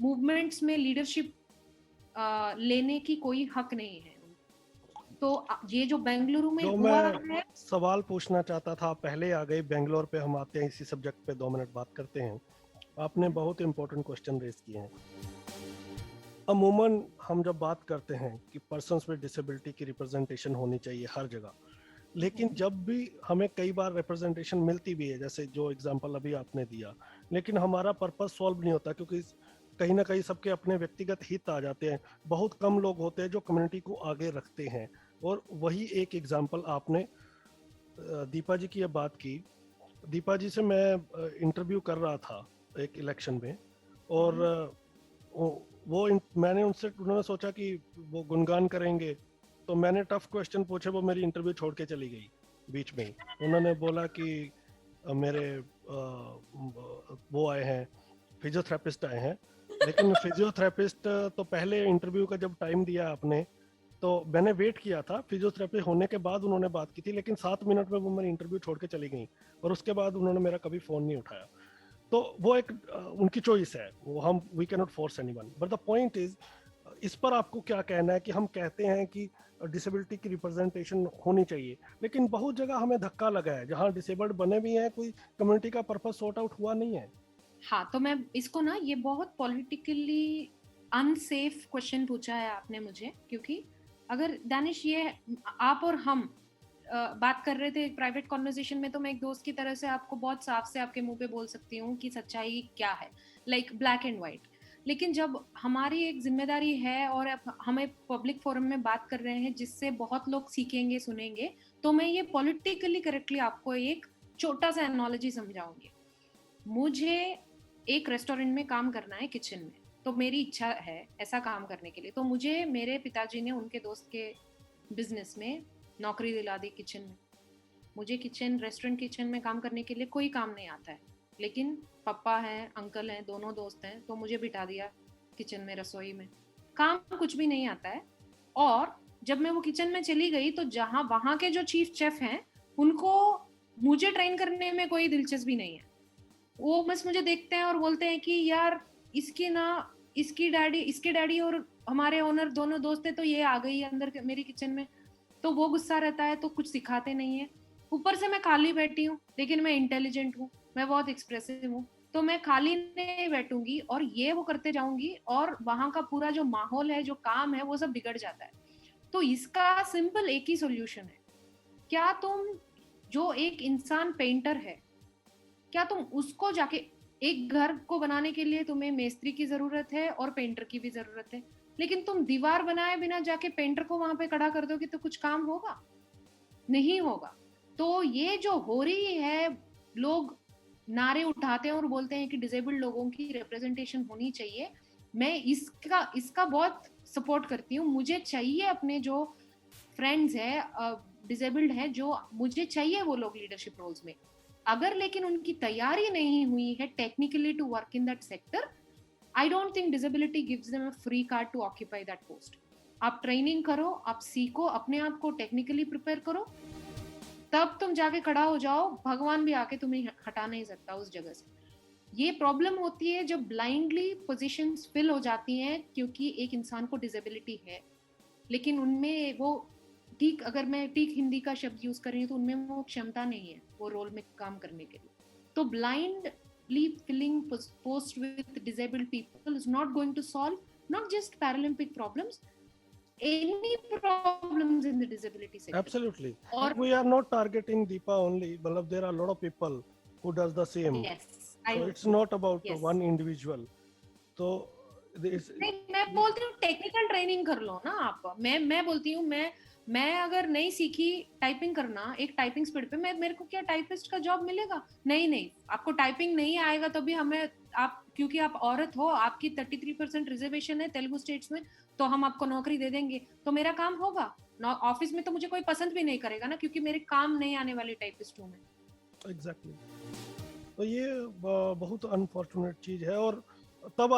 मूवमेंट्स में लीडरशिप लेने की कोई हक नहीं है. तो ये जो बेंगलुरु में हुआ है, सवाल पूछना चाहता था, पहले आ गए बेंगलोर पे, हम आते हैं इसी सब्जेक्ट पे 2 मिनट बात करते हैं. आपने बहुत इंपॉर्टेंट क्वेश्चन रेज किए हैं. अमूमन हम जब बात करते हैं कि पर्सन्स विद डिसेबिलिटी की रिप्रेजेंटेशन होनी चाहिए हर जगह, लेकिन जब भी हमें कई बार रिप्रेजेंटेशन मिलती भी है, जैसे जो एग्जांपल अभी आपने दिया, लेकिन हमारा पर्पस सॉल्व नहीं होता, क्योंकि कहीं ना कहीं सबके अपने व्यक्तिगत हित आ जाते हैं. बहुत कम लोग होते हैं जो कम्युनिटी को आगे रखते हैं. और वही एक एग्जांपल आपने दीपा जी की ये बात की. दीपा जी से मैं इंटरव्यू कर रहा था एक इलेक्शन में, और मैंने उन्होंने सोचा कि वो गुणगान करेंगे, तो मैंने टफ क्वेश्चन पूछे, वो मेरी इंटरव्यू छोड़ के चली गई बीच में. उन्होंने बोला कि मेरे वो आए हैं, फिजियोथेरेपिस्ट आए हैं. लेकिन फिजियोथेरेपिस्ट तो पहले इंटरव्यू का जब टाइम दिया आपने, तो मैंने वेट किया था, फिजियोथेरेपी होने के बाद उन्होंने बात की थी, लेकिन 7 मिनट में वो मेरी इंटरव्यू छोड़ के चली गई, और उसके बाद उन्होंने मेरा कभी फ़ोन नहीं उठाया. तो वो एक उनकी चॉइस है, वो we can not force anyone. But the point is, इस पर आपको क्या कहना है कि हम कहते हैं कि डिसेबिलिटी की रिप्रेजेंटेशन होनी चाहिए, लेकिन बहुत जगह हमें धक्का लगा है जहाँ डिसेबल्ड बने भी हैं, कोई कम्युनिटी का पर्पस सॉर्ट आउट हुआ नहीं है. हाँ, तो मैं इसको ना, ये बहुत पॉलिटिकली अनसेफ क्वेश्चन पूछा है आपने मुझे, क्योंकि अगर दानिश, ये आप और हम बात कर रहे थे एक प्राइवेट कॉन्वर्सेशन में, तो मैं एक दोस्त की तरह से आपको बहुत साफ से आपके मुंह पे बोल सकती हूँ कि सच्चाई क्या है, लाइक ब्लैक एंड व्हाइट. लेकिन जब हमारी एक जिम्मेदारी है और हमें पब्लिक फोरम में बात कर रहे हैं जिससे बहुत लोग सीखेंगे, सुनेंगे, तो मैं ये पॉलिटिकली करेक्टली आपको एक छोटा सा एनालॉजी समझाऊंगी. मुझे एक रेस्टोरेंट में काम करना है, किचन में, तो मेरी इच्छा है ऐसा काम करने के लिए. तो मुझे मेरे पिताजी ने उनके दोस्त के बिजनेस में नौकरी दिला दी किचन में. मुझे रेस्टोरेंट किचन में काम करने के लिए कोई काम नहीं आता है, लेकिन पापा हैं, अंकल हैं, दोनों दोस्त हैं, तो मुझे बिठा दिया किचन में, रसोई में. काम कुछ भी नहीं आता है. और जब मैं वो किचन में चली गई, तो जहाँ वहाँ के जो चीफ शेफ हैं, उनको मुझे ट्रेन करने में कोई दिलचस्पी नहीं है. वो बस मुझे देखते हैं और बोलते हैं कि यार इसके डैडी और हमारे ओनर दोनों दोस्त है, तो ये आ गई अंदर मेरी किचन में, तो वो गुस्सा रहता है, तो कुछ सिखाते नहीं है। ऊपर से मैं खाली बैठी हूँ, लेकिन मैं इंटेलिजेंट हूँ, मैं बहुत एक्सप्रेसिव हूँ, तो मैं खाली नहीं बैठूंगी और ये वो करते जाऊंगी, और वहां का पूरा जो माहौल है, जो काम है, वो सब बिगड़ जाता है। तो इसका सिंपल एक ही सोल्यूशन है, क्या तुम, जो एक इंसान पेंटर है, क्या तुम उसको जाके, एक घर को बनाने के लिए तुम्हें मेस्त्री की जरूरत है और पेंटर की भी जरूरत है, लेकिन तुम दीवार बनाए बिना जाके पेंटर को वहां पे खड़ा कर दोगे तो कुछ काम होगा? नहीं होगा। तो ये जो हो रही है, लोग नारे उठाते हैं और बोलते हैं कि डिसेबल्ड लोगों की रिप्रेजेंटेशन होनी चाहिए, मैं इसका बहुत सपोर्ट करती हूँ। मुझे चाहिए अपने जो फ्रेंड्स है डिसेबल्ड है, जो मुझे चाहिए वो लोग लीडरशिप रोल्स में। अगर लेकिन उनकी तैयारी नहीं हुई है technically to work in that sector, I don't think disability gives them a free card to occupy that post. आप ट्रेनिंग करो, आप सीखो, अपने आप को टेक्निकली प्रिपेयर करो, तब तुम जाके खड़ा हो जाओ, भगवान भी आके तुम्हें हटा नहीं सकता उस जगह से। ये प्रॉब्लम होती है जब ब्लाइंडली पोजीशंस फिल हो जाती हैं क्योंकि एक इंसान को डिसेबिलिटी है, लेकिन उनमें वो ठीक, अगर मैं ठीक हिंदी का शब्द यूज कर रही हूँ, तो उनमें वो क्षमता नहीं है वो रोल में काम करने के लिए। तो blindly filling post with disabled people is not going to solve not just Paralympic problems, any problems in the disability sector. Absolutely. Or We are not targeting Deepa only, but there are a lot of people who does the same. yes, So it's not about one individual. तो नहीं, मैं बोलती हूँ टेक्निकल ट्रेनिंग कर लो ना आप। मैं बोलती हूँ, मैं अगर नहीं सीखी टाइपिंग करना एक टाइपिंग स्पीड पे, मेरे को क्या टाइपिस्ट का जॉब मिलेगा? नहीं, आपको टाइपिंग नहीं आएगा तो भी हमें, आप क्योंकि आप औरत हो, आपकी 33% रिजर्वेशन है तेलुगु स्टेट्स में, तो हम आपको नौकरी दे देंगे, तो मेरा काम होगा। ऑफिस में तो मुझे कोई पसंद भी नहीं करेगा ना, क्योंकि मेरे काम नहीं आने वाली टाइपिस्ट हूँ मैं। एग्जैक्टली। तो ये बहुत अनफॉर्चुनेट चीज है, और तब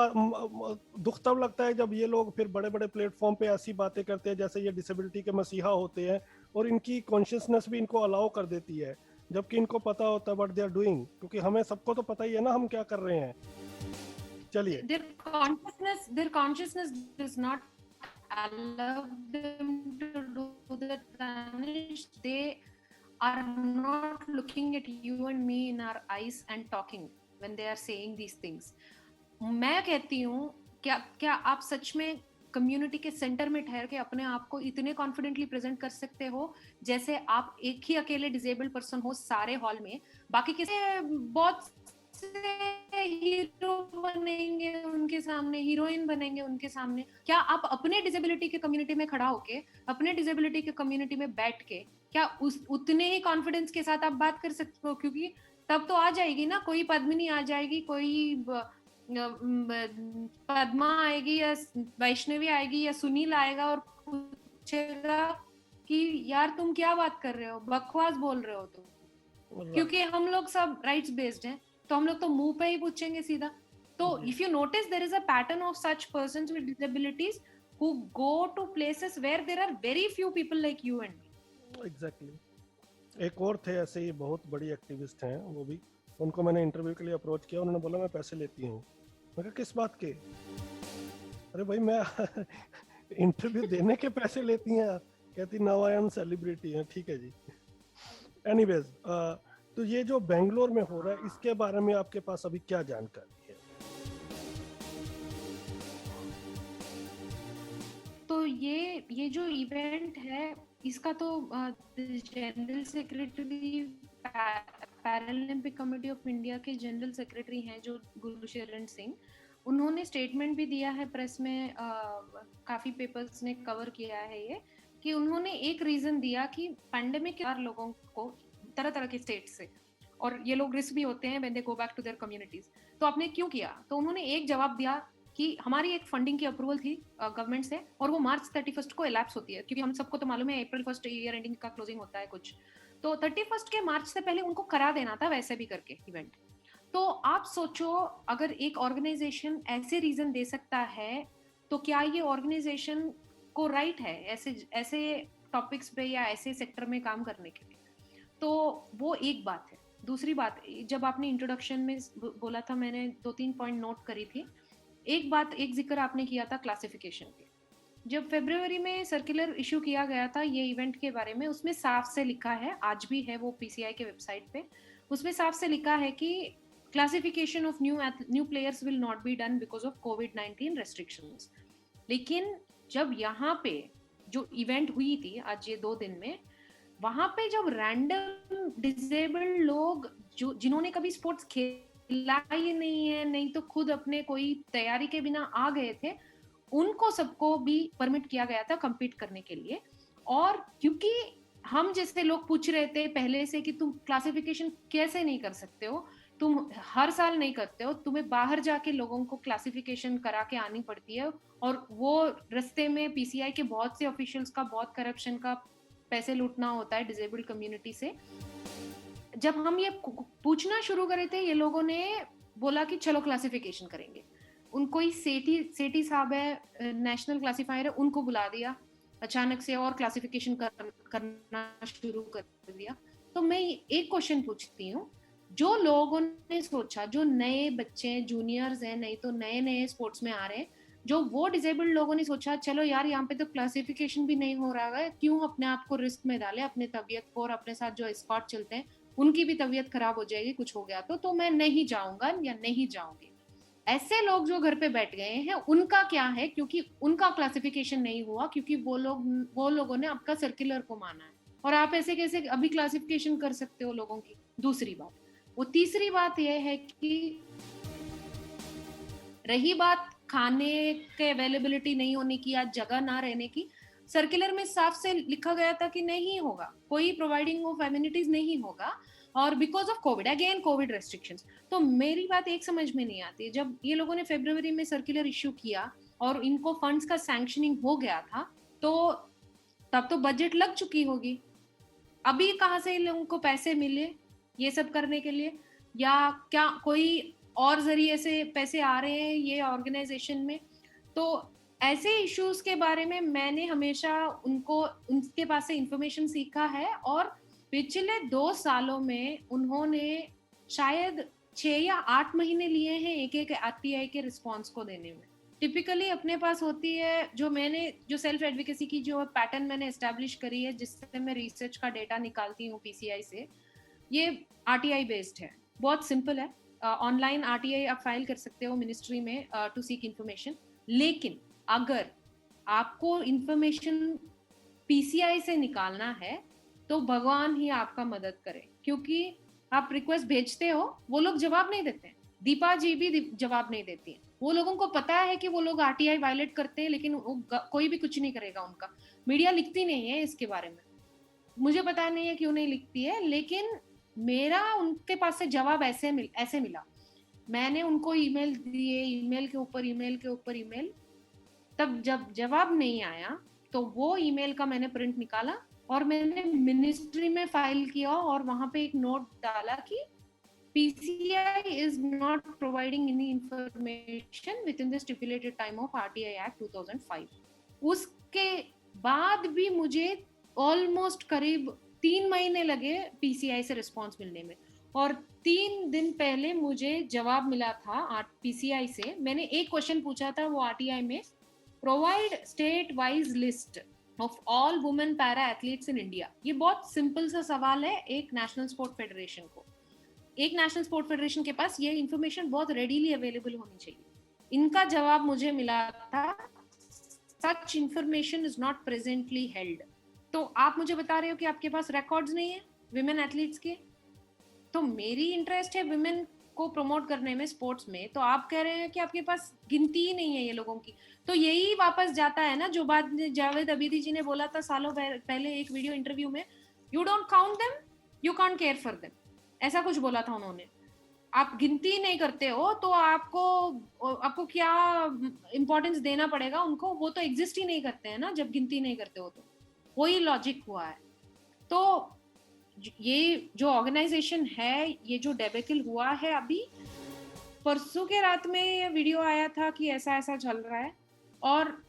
दुख तब लगता है जब ये लोग फिर बड़े बड़े प्लेटफॉर्म पे ऐसी बातें करते हैं जैसे ये डिसेबिलिटी के मसीहा होते हैं, और इनकी कॉन्शियसनेस भी इनको अलाउ कर देती है, जबकि इनको पता होता है व्हाट दे आर डूइंग, क्योंकि हमें सबको तो पता ही है ना हम क्या कर रहे हैं। चलिए, their consciousness does not allow them to do that, Danish. They are not looking at you and me in our eyes and talking when they are saying these things. मैं कहती हूँ, क्या आप सच में कम्युनिटी के सेंटर में ठहर के अपने आप को इतने कॉन्फिडेंटली प्रेजेंट कर सकते हो जैसे आप एक ही अकेले डिसेबल्ड पर्सन हो सारे हॉल में? बाकी किसी बहुत से हीरो बनेंगे उनके सामने, हीरोइन बनेंगे उनके सामने। क्या आप अपने डिसेबिलिटी के कम्युनिटी में खड़ा होके, अपने डिसेबिलिटी के कम्युनिटी में बैठ के, क्या उतने ही कॉन्फिडेंस के साथ आप बात कर सकते हो? क्योंकि तब तो आ जाएगी ना, कोई पद्मिनी आ जाएगी, कोई पद्मा आएगी या वैष्णवी आएगी या सुनील आएगा और पूछेगा कि यार तुम क्या बात कर रहे हो, बकवास बोल रहे हो तुम। क्योंकि हम लोग सब राइट्स बेस्ड हैं, तो हम लोग तो मुंह पे ही पूछेंगे सीधा। तो if you notice there is a pattern of such persons with disabilities who go to places where there are very few people like you and me. Exactly. एक और थे ऐसे ही बहुत बड़ी एक्टिविस्ट हैं, वो भी, उनको मैंने इंटरव्यू के लिए अप्रोच किया, उन्होंने बोला मैं पैसे लेती हूँ। मैं कहा किस बात के? अरे भाई मैं इंटरव्यू देने के पैसे लेती हैं? कहती नाउ आई एम सेलिब्रिटी है। ठीक है जी। एनीवेज, तो ये जो बेंगलोर में हो रहा है इसके बारे में आपके पास अभी क्या जानकारी है? तो ये जो इवेंट है इसका तो general secretary Paralympic committee of India के जनरल सेक्रेटरी हैं जो गुरशरण सिंह, उन्होंने स्टेटमेंट भी दिया है प्रेस में, काफी पेपर्स ने कवर किया है ये, कि उन्होंने एक रीजन दिया कि पैंडेमिक के लोगों को तरह तरह के स्टेट से, और ये लोग रिस्क भी होते हैं when they go back to their communities, तो आपने क्यों किया? तो उन्होंने एक जवाब दिया कि हमारी एक फंडिंग की अप्रूवल थी गवर्नमेंट से, और वो मार्च 31 को एलैप्स होती है, क्योंकि हम सबको तो मालूम है अप्रैल 1 ईयर एंडिंग का क्लोजिंग होता है कुछ, तो 31 के मार्च से पहले उनको करा देना था वैसे भी करके इवेंट। तो आप सोचो, अगर एक ऑर्गेनाइजेशन ऐसे रीजन दे सकता है, तो क्या ये ऑर्गेनाइजेशन को राइट है ऐसे टॉपिक्स पे या ऐसे सेक्टर में काम करने के लिए? तो वो एक बात है। दूसरी बात, जब आपने इंट्रोडक्शन में बोला था, मैंने 2-3 पॉइंट नोट करी थी। एक बात, एक जिक्र आपने किया था क्लासिफिकेशन के। जब फरवरी में सर्कुलर इशू किया गया था ये इवेंट के बारे में, उसमें साफ से लिखा है, आज भी है वो पीसीआई के वेबसाइट पे, उसमें साफ से लिखा है कि classification of new players will not be done because of covid restrictions. लेकिन जब यहाँ पे जो इवेंट हुई थी आज ये 2 दिन में, वहां पे जब रैंडम डिसेबल्ड लोग जो जिन्होंने कभी स्पोर्ट्स खेला ही नहीं है, नहीं तो खुद अपने कोई तैयारी के बिना आ गए थे, उनको सबको भी परमिट किया गया था कम्पीट करने के लिए। और क्योंकि हम जैसे लोग पूछ रहे थे पहले से कि तुम क्लासिफिकेशन कैसे नहीं कर सकते हो, तुम हर साल नहीं करते हो, तुम्हें बाहर जाके लोगों को क्लासिफिकेशन करा के आनी पड़ती है, और वो रास्ते में पीसीआई के बहुत से ऑफिशियल्स का बहुत करप्शन का पैसे लूटना होता है डिसेबल्ड कम्युनिटी से। जब हम ये पूछना शुरू करे थे, ये लोगों ने बोला कि चलो क्लासिफिकेशन करेंगे। उनको ही सेठी साहब है, नेशनल क्लासिफायर है, उनको बुला दिया अचानक से और क्लासिफिकेशन करना शुरू कर दिया। तो मैं एक क्वेश्चन पूछती हूँ, जो लोगों ने सोचा, जो नए बच्चे जूनियर्स हैं, नहीं तो नए स्पोर्ट्स में आ रहे हैं, जो वो डिसेबल्ड लोगों ने सोचा चलो यार यहाँ पे तो क्लासिफिकेशन भी नहीं हो रहा है, क्यों अपने आप को रिस्क में डाले, अपने तबीयत को, और अपने साथ जो स्क्वाड चलते हैं उनकी भी तबीयत खराब हो जाएगी कुछ हो गया तो मैं नहीं जाऊंगा या नहीं जाऊंगी। ऐसे लोग जो घर पे बैठ गए हैं उनका क्या है, क्योंकि उनका क्लासिफिकेशन नहीं हुआ, क्योंकि वो लोगों ने आपका सर्कुलर को माना है, और आप ऐसे कैसे अभी क्लासिफिकेशन कर सकते हो लोगों की। दूसरी बात, वो तीसरी बात यह है कि रही बात खाने के अवेलेबिलिटी नहीं होने की या जगह ना रहने की, सर्कुलर में साफ से लिखा गया था कि नहीं होगा, कोई प्रोवाइडिंग ऑफ एमिनिटीज नहीं होगा, और because of Covid, again Covid restrictions. तो मेरी बात एक समझ में नहीं आती, जब ये लोगों ने फरवरी में सर्कुलर इश्यू किया और इनको फंड्स का सैंक्शनिंग हो गया था, तो तब तो बजट लग चुकी होगी, अभी कहाँ से इन लोगों को पैसे मिले ये सब करने के लिए, या क्या कोई और जरिए से पैसे आ रहे हैं ये ऑर्गेनाइजेशन में। तो ऐसे इश्यूज के बारे में मैंने हमेशा उनके पास से इंफॉर्मेशन सीखा है, और पिछले 2 सालों में उन्होंने शायद 6 या 8 महीने लिए हैं एक आरटीआई के रिस्पॉन्स को देने में। टिपिकली अपने पास होती है, जो सेल्फ एडवोकेसी की जो पैटर्न मैंने एस्टैब्लिश करी है, जिससे मैं रिसर्च का डेटा निकालती हूँ पीसीआई से, ये आरटीआई बेस्ड है, बहुत सिंपल है। ऑनलाइन आरटीआई आप फाइल कर सकते हो मिनिस्ट्री में टू सीक इन्फॉर्मेशन। लेकिन अगर आपको इन्फॉर्मेशन पीसीआई से निकालना है तो भगवान ही आपका मदद करे, क्योंकि आप रिक्वेस्ट भेजते हो, वो लोग जवाब नहीं देते हैं। दीपा जी भी जवाब नहीं देती है। वो लोगों को पता है कि वो लोग आरटीआई वायलेट करते हैं, लेकिन कोई भी कुछ नहीं करेगा उनका। मीडिया लिखती नहीं है इसके बारे में, मुझे पता नहीं है क्यों नहीं लिखती है, लेकिन मेरा उनके पास से जवाब ऐसे मिला। मैंने उनको ईमेल दिए, ईमेल के ऊपर ईमेल, तब जब जवाब नहीं आया तो वो ईमेल का मैंने प्रिंट निकाला और मैंने मिनिस्ट्री में फाइल किया, और वहां पे एक नोट डाला कि PCI is not providing any information within the stipulated time of RTI Act 2005। उसके बाद भी मुझे ऑलमोस्ट करीब 3 महीने लगे PCI से रिस्पॉन्स मिलने में, और 3 दिन पहले मुझे जवाब मिला था PCI से। मैंने एक क्वेश्चन पूछा था वो RTI में, provide state wise list of all women para athletes in India. ये बहुत सिंपल सा सवाल है एक नेशनल स्पोर्ट फेडरेशन को। एक नेशनल स्पोर्ट फेडरेशन के पास ये इंफॉर्मेशन बहुत रेडीली अवेलेबल होनी चाहिए। इनका जवाब मुझे मिला था, सच information is not presently held. तो आप मुझे बता रहे हो कि आपके पास रिकॉर्ड्स नहीं है विमेन एथलीट्स के। तो मेरी इंटरेस्ट है विमेन को प्रमोट करने में स्पोर्ट्स में, तो आप कह रहे हैं कि आपके पास गिनती ही नहीं है ये लोगों की। तो यही वापस जाता है ना जो बात जावेद अबीदी जी ने बोला था सालों पहले एक वीडियो इंटरव्यू में, you don't count them, you can't care for them, ऐसा कुछ बोला था उन्होंने। आप गिनती नहीं करते हो तो आपको क्या इंपॉर्टेंस देना पड़ेगा उनको, वो तो एग्जिस्ट ही नहीं करते हैं ना जब गिनती नहीं करते हो। तो वही लॉजिक हुआ है। तो ये जो ऑर्गेनाइजेशन है, ये जो डेबेकल हुआ है, अभी परसों के रात में ये वीडियो आया था कि ऐसा ऐसा चल रहा है, और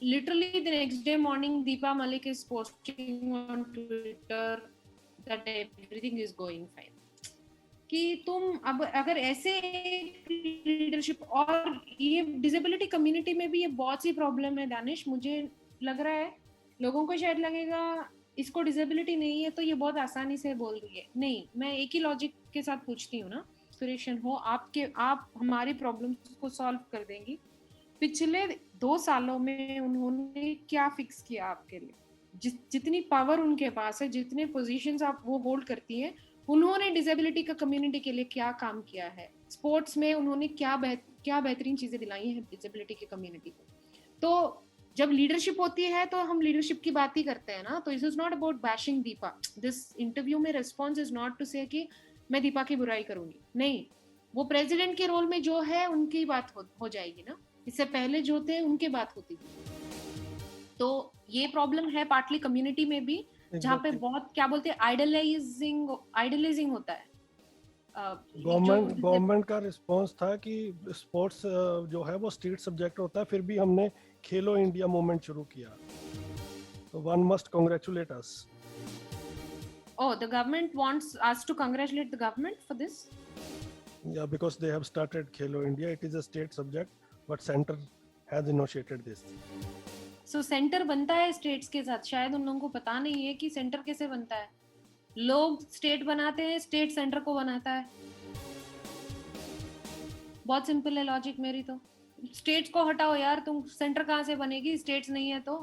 literally the next day morning Deepa Malik is posting on Twitter that everything is going fine। कि तुम अब अगर ऐसे लीडरशिप, और ये डिसेबिलिटी कम्युनिटी में भी ये बहुत सी प्रॉब्लम है दानिश, मुझे लग रहा है लोगों को शायद लगेगा इसको डिसेबिलिटी नहीं है तो ये बहुत आसानी से बोल रही है। नहीं, मैं एक ही लॉजिक के साथ पूछती हूँ ना, इंस्पिरेशन हो आप हमारी प्रॉब्लम्स को सॉल्व कर देंगी। पिछले 2 सालों में उन्होंने क्या फिक्स किया आपके लिए? जितनी पावर उनके पास है, जितने पोजीशंस आप वो होल्ड करती हैं, उन्होंने डिसेबिलिटी का कम्युनिटी के लिए क्या काम किया है? स्पोर्ट्स में उन्होंने क्या बेहतरीन चीजें दिलाई हैं डिसेबिलिटी की कम्युनिटी को। तो जब लीडरशिप होती है तो हम लीडरशिप की बात ही करते हैं ना। तो it is not about bashing Deepa. This interview में रिस्पॉन्स इज नॉट टू से कि मैं दीपा की बुराई करूंगी, नहीं, वो प्रेसिडेंट के रोल में जो है उनकी बात हो जाएगी ना, इससे पहले जो थे उनके बात होती थी। तो ये प्रॉब्लम है पार्टली कम्युनिटी में भी, जहाँ पे बहुत क्या बोलते हैं आइडलाइजिंग होता है। गवर्नमेंट का रिस्पांस था कि स्पोर्ट्स जो है वो स्टेट सब्जेक्ट होता है, फिर भी हमने खेलो इंडिया मूवमेंट शुरू किया, तो one must congratulate us. Oh, the government wants us to congratulate the government for this? Yeah, because they have started Khelo India. It is a state subject, but center has initiated this. So centre बनता है स्टेट्स के साथ, शायद उन लोगों को पता नहीं है कि सेंटर कैसे बनता है। लोग स्टेट बनाते हैं, स्टेट सेंटर को बनाता है। बहुत सिंपल है लॉजिक मेरी तो। स्टेट्स को हटाओ यार, तुम सेंटर कहाँ से बनेगी? स्टेट्स नहीं है तो।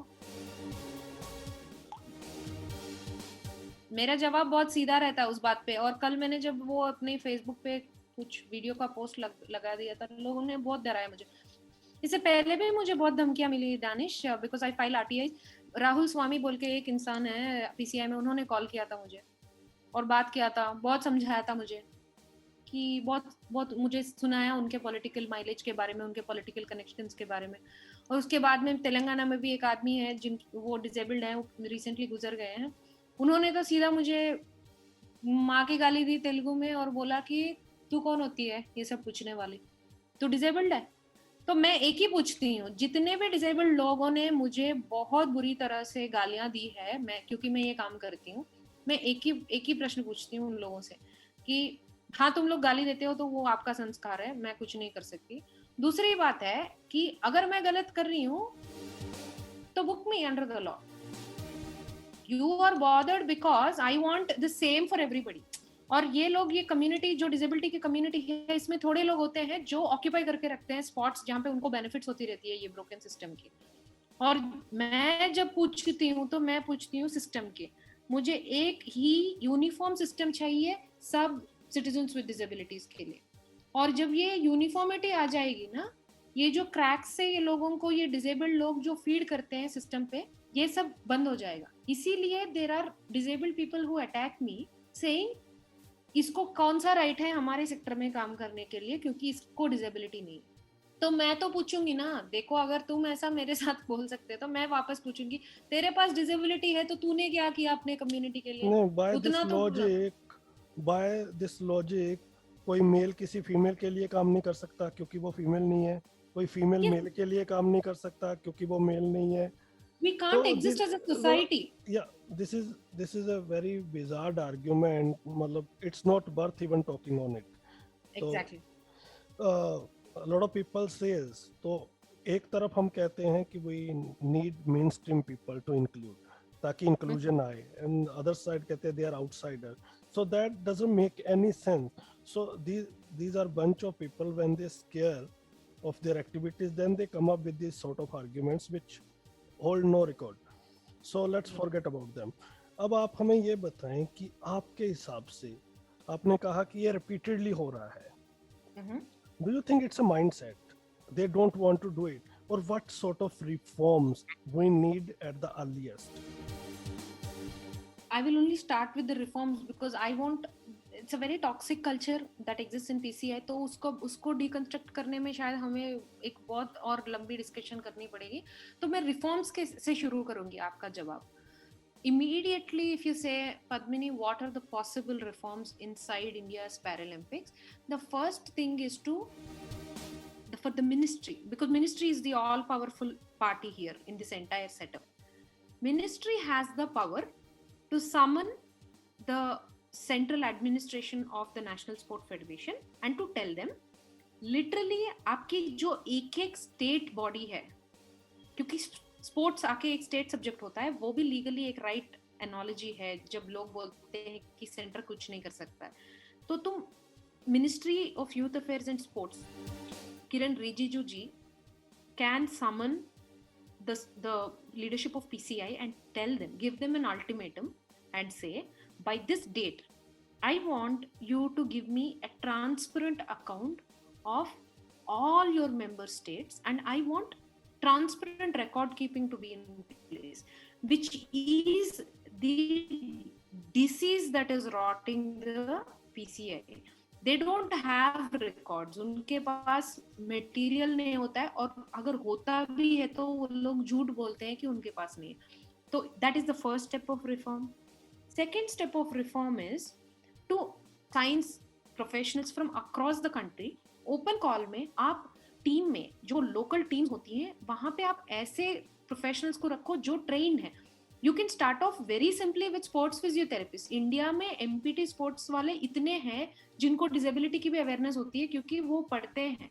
मेरा जवाब बहुत सीधा रहता है उस बात पे। और कल मैंने जब वो अपने फेसबुक पे कुछ वीडियो का पोस्ट लगा दिया था, लोगों ने बहुत डराया मुझे। इससे पहले भी मुझे बहुत धमकियां मिली Danish, because I file RTI. Rahul Swami बोल के एक इंसान है पीसीआई में, उन्होंने कॉल किया था मुझे और बात किया था, बहुत समझाया था मुझे कि बहुत मुझे सुनाया उनके पॉलिटिकल माइलेज के बारे में, उनके पॉलिटिकल कनेक्शंस के बारे में। और उसके बाद में तेलंगाना में भी एक आदमी है जिन वो डिसेबल्ड है, वो रिसेंटली गुजर गए हैं। उन्होंने तो सीधा मुझे माँ की गाली दी तेलुगु में और बोला कि तू कौन होती है ये सब पूछने वाली, तू डिसेबल्ड है? तो मैं एक ही पूछती हूँ, जितने भी डिसेबल्ड लोगों ने मुझे बहुत बुरी तरह से गालियां दी है, मैं क्योंकि मैं ये काम करती हूँ, मैं एक ही प्रश्न पूछती हूँ उन लोगों से कि हाँ तुम लोग गाली देते हो तो वो आपका संस्कार है, मैं कुछ नहीं कर सकती। दूसरी बात है कि अगर मैं गलत कर रही हूँ तो book me under the law. You are bothered because I want the same for everybody. और ये लोग, ये कम्युनिटी जो डिसेबिलिटी की कम्युनिटी है, इसमें थोड़े लोग होते हैं जो ऑक्यूपाई करके रखते हैं स्पॉट्स जहाँ पे उनको बेनिफिट्स होती रहती है ये ब्रोकन सिस्टम की। और मैं जब पूछती हूँ तो मैं पूछती हूँ सिस्टम के, मुझे एक ही यूनिफॉर्म सिस्टम चाहिए सब सिटीजन्स विद डिसेबिलिटीज के लिए। और जब ये यूनिफॉर्मिटी आ जाएगी ना, ये जो क्रैक्स से ये लोगों को, ये डिसेबल्ड लोग जो फीड करते हैं सिस्टम पे, ये सब बंद हो जाएगा। इसीलिए there are disabled people who attack me saying इसको कौन सा राइट है हमारे सेक्टर में काम करने के लिए, क्योंकि इसको डिसेबिलिटी नहीं। तो मैं तो पूछूंगी ना, देखो अगर तुम ऐसा मेरे साथ बोल सकते तो मैं वापस पूछूंगी, तेरे पास डिसेबिलिटी है तो तूने क्या किया अपने कम्युनिटी के लिए? नहीं, बाय दिस लॉजिक कोई मेल किसी फीमेल के लिए काम नहीं कर सकता क्योंकि वो फीमेल नहीं है, कोई फीमेल मेल के लिए काम नहीं कर सकता क्योंकि वो मेल नहीं है। We can't exist as a society. Yeah, this is a very bizarre argument. मतलब it's not worth even talking on it. Exactly. A lot of people says, तो एक तरफ हम कहते हैं कि we need mainstream people to include ताकि inclusion आए, and other side कहते हैं they are outsider. So that doesn't make any sense. So these are bunch of people, when they scare of their activities, then they come up with these sort of arguments which hold no record. So let's forget about them. अब आप हमें ये बताएं कि आपके हिसाब से, आपने कहा कि ये repeatedly हो रहा है, do you think it's a mindset, they don't want to do it, or what sort of reforms we need at the earliest? I will only start with the reforms because I want, it's a very toxic culture that exists in PCI. तो उसको deconstruct करने में शायद हमें एक बहुत और लंबी डिस्कशन करनी पड़ेगी। तो मैं रिफॉर्म्स से शुरू करूंगी आपका जवाब। Immediately, if you say, Padmini, what are the possible reforms inside India's Paralympics? The first thing is for the ministry, because ministry is the all-powerful party here in this entire setup. Ministry has the power to summon the central administration of the National Sport Federation and to tell them literally आपकी जो एक state body है, क्योंकि स्पोर्ट्स आके एक स्टेट सब्जेक्ट होता है, वो भी लीगली एक राइट एनोलॉजी है जब लोग बोलते हैं कि सेंटर कुछ नहीं कर सकता है. तो तुम ministry of youth affairs and sports, Kiran Rijiju ji can summon the leadership of PCI and tell them, give them an ultimatum and say, by this date, I want you to give me a transparent account of all your member states and I want transparent record keeping to be in place, which is the disease that is rotting the PCI. They don't have records, उनके पास मटेरियल नहीं होता है, और अगर होता भी है तो वो लोग झूठ बोलते हैं कि उनके पास नहीं है. तो that is the first step of reform. Second step of reform is to science professionals from across the country. Open call में आप टीम में जो लोकल टीम होती हैं वहां पे आप ऐसे प्रोफेशनल्स को रखो जो ट्रेन्ड है. You can start off very simply with sports physiotherapists. India में MPT स्पोर्ट्स वाले इतने हैं जिनको डिसेबिलिटी की भी अवेयरनेस होती है क्योंकि वो पढ़ते हैं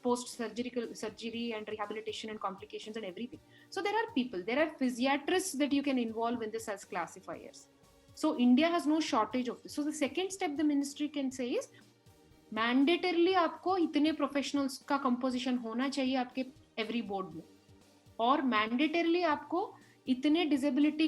post surgery and rehabilitation and complications and everything. So there are people, there are physiatrists that you can involve in this as classifiers. So India has no shortage of this. So the second step the ministry can say is mandatorily आपको इतने प्रोफेशनल्स का कंपोजिशन होना चाहिए आपके एवरी बोर्ड में, और मैंडेटरली आपको इतने डिसेबिलिटी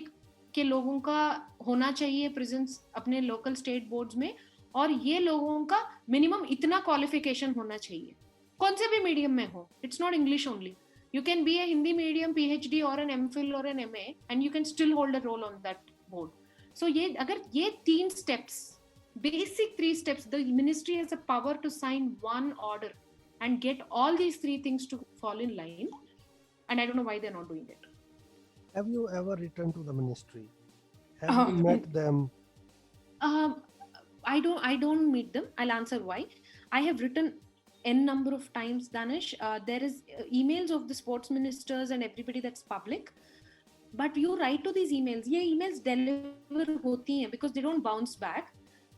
के लोगों का होना चाहिए प्रेजेंस अपने लोकल स्टेट बोर्ड्स में, और ये लोगों का मिनिमम इतना क्वालिफिकेशन होना चाहिए कौन से भी मीडियम में हो. It's not English only. You can be a Hindi medium PhD और एन MPhil और an MA and you can still hold a role on that board. So ये अगर ये 3 steps, basic 3 steps, the ministry has a power to sign one order and get all these 3 things to fall in line, and I don't know why they're not doing it. Have you ever returned to the ministry? Have you met them? I don't meet them. I'll answer why. I have written n number of times, Danish. There is emails of the sports ministers and everybody that's public. But you write to these emails. ये emails deliver होती हैं because they don't bounce back.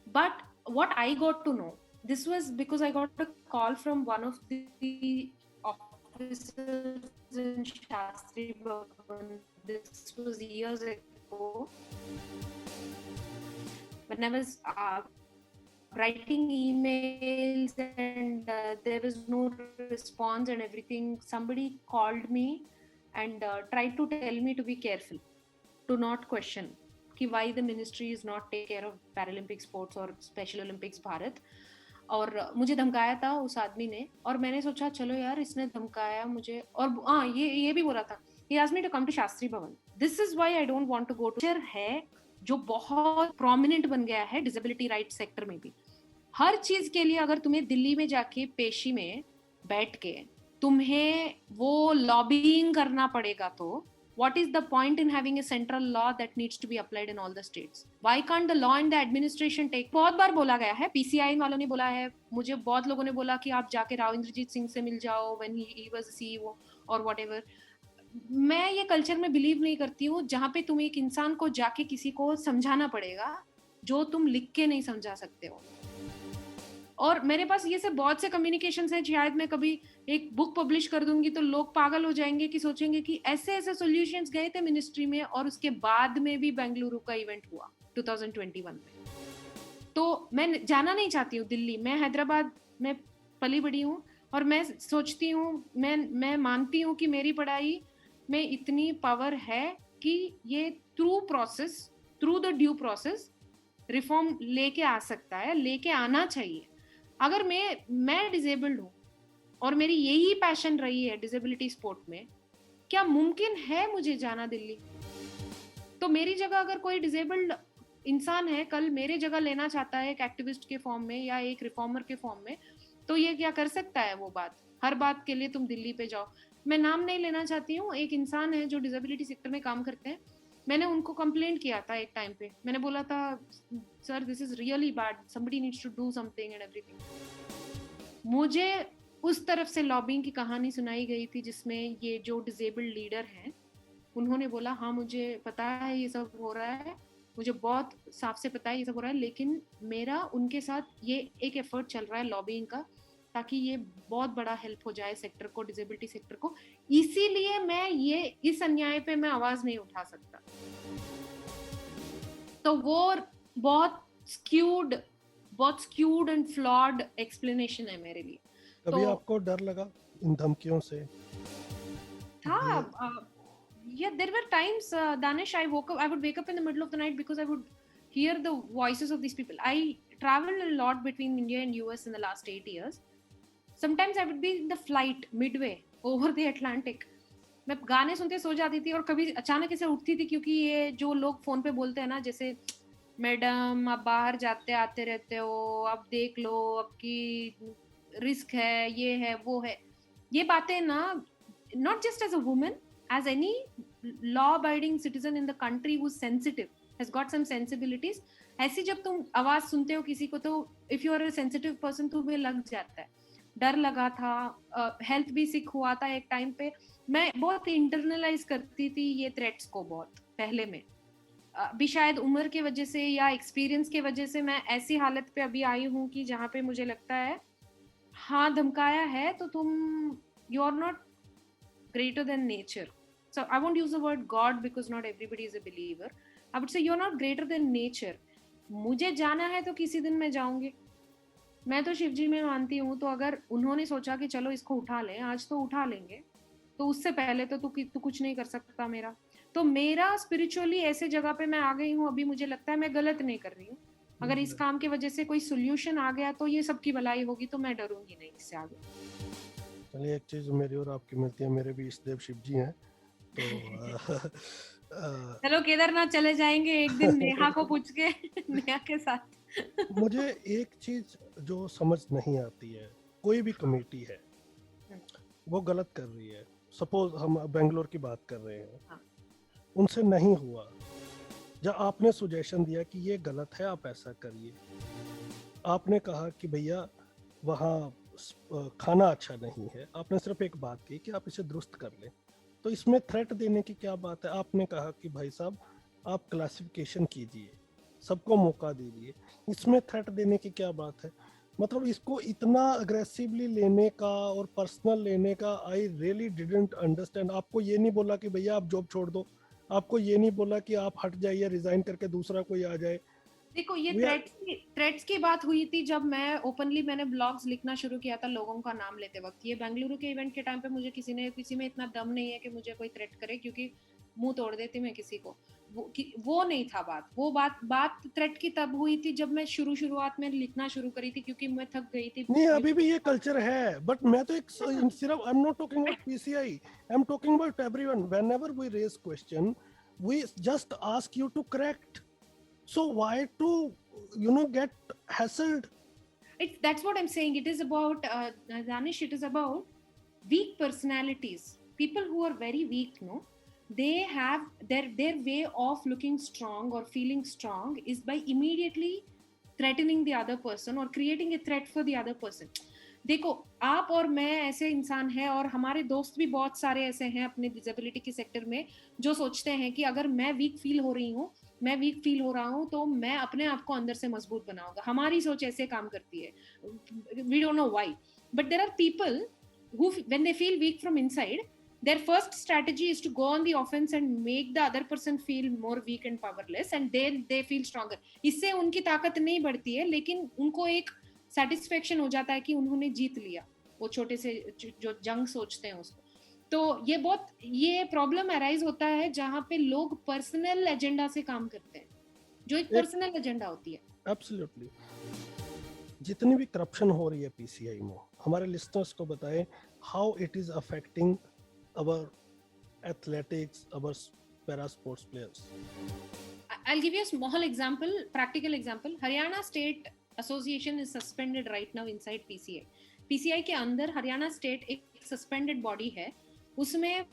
But what I got to know, this was because I got a call from one of the officers in Shastri Bhavan. This was years ago. When I was writing emails and there was no response and everything, somebody called me and tried to tell me to be careful, to not question कि why the ministry is not take care of Paralympic sports or Special Olympics Bharat. और मुझे धमकाया था उस आदमी ने, और मैंने सोचा चलो यार इसने धमकाया मुझे, और हाँ ये भी बोला था, he asked me to come to Shastri भवन. This is why I don't want to go to है जो बहुत प्रोमिनेंट बन गया है डिसेबिलिटी राइट सेक्टर में भी. हर चीज के लिए अगर तुम्हें दिल्ली में जाके पेशी में बैठ के तुम्हें वो लॉबिंग करना पड़ेगा, तो what is the point in having a central law that needs to be applied in all the states? Why can't the law and the administration take? बहुत बार बोला गया है, PCI वालों ने बोला है, मुझे बहुत लोगों ने बोला कि आप जाके राव इंद्रजीत सिंह से मिल जाओ when he was CEO or whatever. मैं ये कल्चर में बिलीव नहीं करती हूँ जहाँ पे तुम एक इंसान को जाके किसी को समझाना पड़ेगा जो तुम लिख के नहीं समझा सकते हो. और मेरे पास ये सब बहुत से कम्युनिकेशंस हैं, शायद मैं कभी एक बुक पब्लिश कर दूंगी तो लोग पागल हो जाएंगे कि सोचेंगे कि ऐसे ऐसे सॉल्यूशंस गए थे मिनिस्ट्री में, और उसके बाद में भी बेंगलुरु का इवेंट हुआ 2021 में. तो मैं जाना नहीं चाहती हूँ दिल्ली. मैं हैदराबाद में पली बड़ी हूँ और मैं सोचती हूँ, मैं मानती हूँ कि मेरी पढ़ाई में इतनी पावर है कि ये through the due process reform लेके आ सकता है, लेके आना चाहिए. अगर मैं डिसेबल्ड हूँ और मेरी यही पैशन रही है डिसेबिलिटी स्पोर्ट में, क्या मुमकिन है मुझे जाना दिल्ली? तो मेरी जगह अगर कोई डिसेबल्ड इंसान है कल मेरे जगह लेना चाहता है एक एक्टिविस्ट के फॉर्म में या एक रिफॉर्मर के फॉर्म में, तो ये क्या कर सकता है? वो बात हर बात के लिए तुम दिल्ली पे जाओ. मैं नाम नहीं लेना चाहती हूँ. एक इंसान है जो डिसेबिलिटी सेक्टर में काम करते हैं, मैंने उनको कंप्लेंट किया था एक टाइम पे. मैंने बोला था sir this is really bad, somebody needs to do something and everything. मुझे उस तरफ से लॉबिंग की कहानी सुनाई गई थी जिसमें ये जो डिसेबल्ड लीडर हैं उन्होंने बोला हाँ मुझे पता है ये सब हो रहा है. मुझे बहुत साफ से पता है ये सब हो रहा है, लेकिन मेरा उनके साथ ये एक एफर्ट चल रहा है लॉबिंग का, ताकि ये बहुत बड़ा हेल्प हो जाए सेक्टर को, डिसेबिलिटी सेक्टर को। इसीलिए मैं ये इस अन्याय पे मैं आवाज नहीं उठा सकता। तो वो बहुत स्क्यूड एंड फ्लॉड एक्सप्लेनेशन है मेरे लिए। कभी तो आपको डर लगा इन धमकियों से? था yeah, there were times, Danish, I would wake up in the middle of the night because I would hear the voices of these people. I traveled a lot between India and US in the last 8 years. Sometimes I would be in the flight midway over the Atlantic. मैं गाने सुनते सो जाती थी और कभी अचानक ऐसे उठती थी, क्योंकि ये जो लोग फोन पे बोलते हैं ना, जैसे मैडम आप बाहर जाते आते रहते हो, आप देख लो, आपकी रिस्क है, ये है वो है, ये बातें ना, not just as a woman, as any law-abiding citizen in the country who's sensitive, has got some sensibilities, ऐसी जब तुम आवाज सुनते हो किसी को, तो if you are a sensitive person तुम्हें लग जाता है। डर लगा था, हेल्थ भी सिक हुआ था एक टाइम पे। मैं बहुत इंटरनलाइज करती थी ये थ्रेट्स को बहुत पहले में। अभी शायद उम्र के वजह से या एक्सपीरियंस के वजह से मैं ऐसी हालत पे अभी आई हूँ कि जहाँ पे मुझे लगता है हाँ धमकाया है तो तुम, you are not greater than nature. So I won't use the word God because not everybody is a believer. I would say you're not greater than nature. मुझे जाना है तो किसी दिन मैं जाऊंगी। मैं तो शिव जी में मानती हूँ, तो अगर उन्होंने सोचा कि चलो इसको उठा लें, आज तो उठा लेंगे, तो उससे पहले तो तू कुछ नहीं कर सकता मेरा। तो मेरा स्पिरिचुअली ऐसे जगह पे मैं आ गई हूँ, अभी मुझे लगता है मैं गलत नहीं कर रही हूँ। अगर इस काम की वजह से कोई सोल्यूशन आ गया तो ये सबकी भलाई होगी, तो मैं डरूंगी नहीं इससे आगे। चलिए, एक चीज मेरी और आपकी मिलती है, मेरे भी इष्टदेव शिव जी हैं, तो चलो केदारनाथ चले जाएंगे एक दिन नेहा को पूछ के नेहा के साथ। मुझे एक चीज जो समझ नहीं आती है, कोई भी कमेटी है वो गलत कर रही है, सपोज हम बेंगलोर की बात कर रहे हैं, हाँ। उनसे नहीं हुआ, जब आपने सुजेशन दिया कि ये गलत है आप ऐसा करिए, आपने कहा कि भैया वहाँ खाना अच्छा नहीं है, आपने सिर्फ एक बात की कि आप इसे दुरुस्त कर लें, तो इसमें थ्रेट देने की क्या बात है? आपने कहा कि भाई साहब आप क्लासिफिकेशन कीजिए, सबको मौका दीजिए, इसमें थ्रेट देने की क्या बात है? मतलब इसको इतना अग्रेसिवली लेने का और पर्सनल लेने का, आई रियली डिडंट अंडरस्टैंड। आपको ये नहीं बोला कि भैया आप जॉब छोड़ दो, आपको ये नहीं बोला कि आप हट जाइए, रिजाइन करके दूसरा कोई आ जाए। देखो ये थ्रेट्स की बात हुई थी जब मैं ओपनली मैंने ब्लॉग्स लिखना शुरू किया था लोगों का नाम लेते वक्त। ये बेंगलुरु के इवेंट के टाइम पे मुझे किसी में इतना दम नहीं है कि मुझे कोई थ्रेट करे, क्योंकि मुंह तोड़ देती मैं किसी को। वो नहीं था बात। वो बात थ्रेट की तब हुई थी जब मैं शुरुआत में लिखना शुरू करी थी, क्योंकि मैं थक गई थी। नहीं, अभी भी ये कल्चर है, बट मैं तो एक सिर्फ, I am not talking about PCI, I am talking about everyone. Whenever we raise question we just ask you to correct, so why to get hassled? That's what I'm saying. It is about Danish, it is about weak personalities, people who are very weak, no, they have their way of looking strong or feeling strong is by immediately threatening the other person or creating a threat for the other person. देखो आप और मैं ऐसे इंसान हैं, और हमारे दोस्त भी बहुत सारे ऐसे हैं अपने डिसेबिलिटी के सेक्टर में, जो सोचते हैं कि अगर मैं वीक फील हो रहा हूँ तो मैं अपने आप को अंदर से मजबूत बनाऊंगा। हमारी सोच ऐसे काम करती है, we don't know why, but there are people who when they feel weak from inside, their first strategy is to go on the offense and make the other person feel more weak and powerless, and then they feel stronger. इससे उनकी ताकत नहीं बढ़ती है, लेकिन उनको एक सेटिस्फेक्शन हो जाता है कि उन्होंने जीत लिया वो छोटे से जो जंग सोचते हैं उसको। तो ये प्रॉब्लम अराइज होता है जहाँ पे लोग पर्सनल एजेंडा से काम करते हैं, जो एक पर्सनल एजेंडा होती है। एब्सोल्युटली। जितनी भी करप्शन हो रही है पीसीआई में, हमारे लिस्टनर्स को बताएं how it is affecting our athletics, our para sports players. I'll give you a small example, practical example. Haryana State Association is suspended right now inside PCI. PCI के अंदर हरियाणा स्टेट एक सस्पेंडेड बॉडी है, उसमें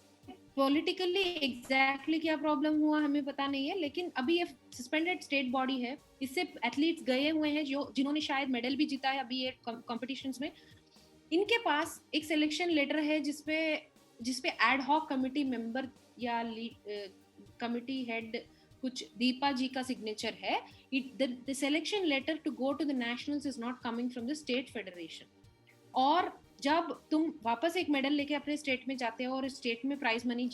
पॉलिटिकली एग्जैक्टली क्या प्रॉब्लम हुआ हमें पता नहीं है, लेकिन अभी ये सस्पेंडेड स्टेट बॉडी है। इससे एथलीट्स गए हुए हैं जिन्होंने शायद मेडल भी जीता है अभी ये कॉम्पिटिशन्स में। इनके पास एक सिलेक्शन लेटर है जिसपे एड हॉक कमिटी मेंबर या कमिटी हेड कुछ दीपा जी का सिग्नेचर है, the selection letter to go to the nationals is not coming from the state federation. और जब तुम वापस एक मेडल लेके अपने स्टेट में जाते हो और स्टेट में प्राइज मनी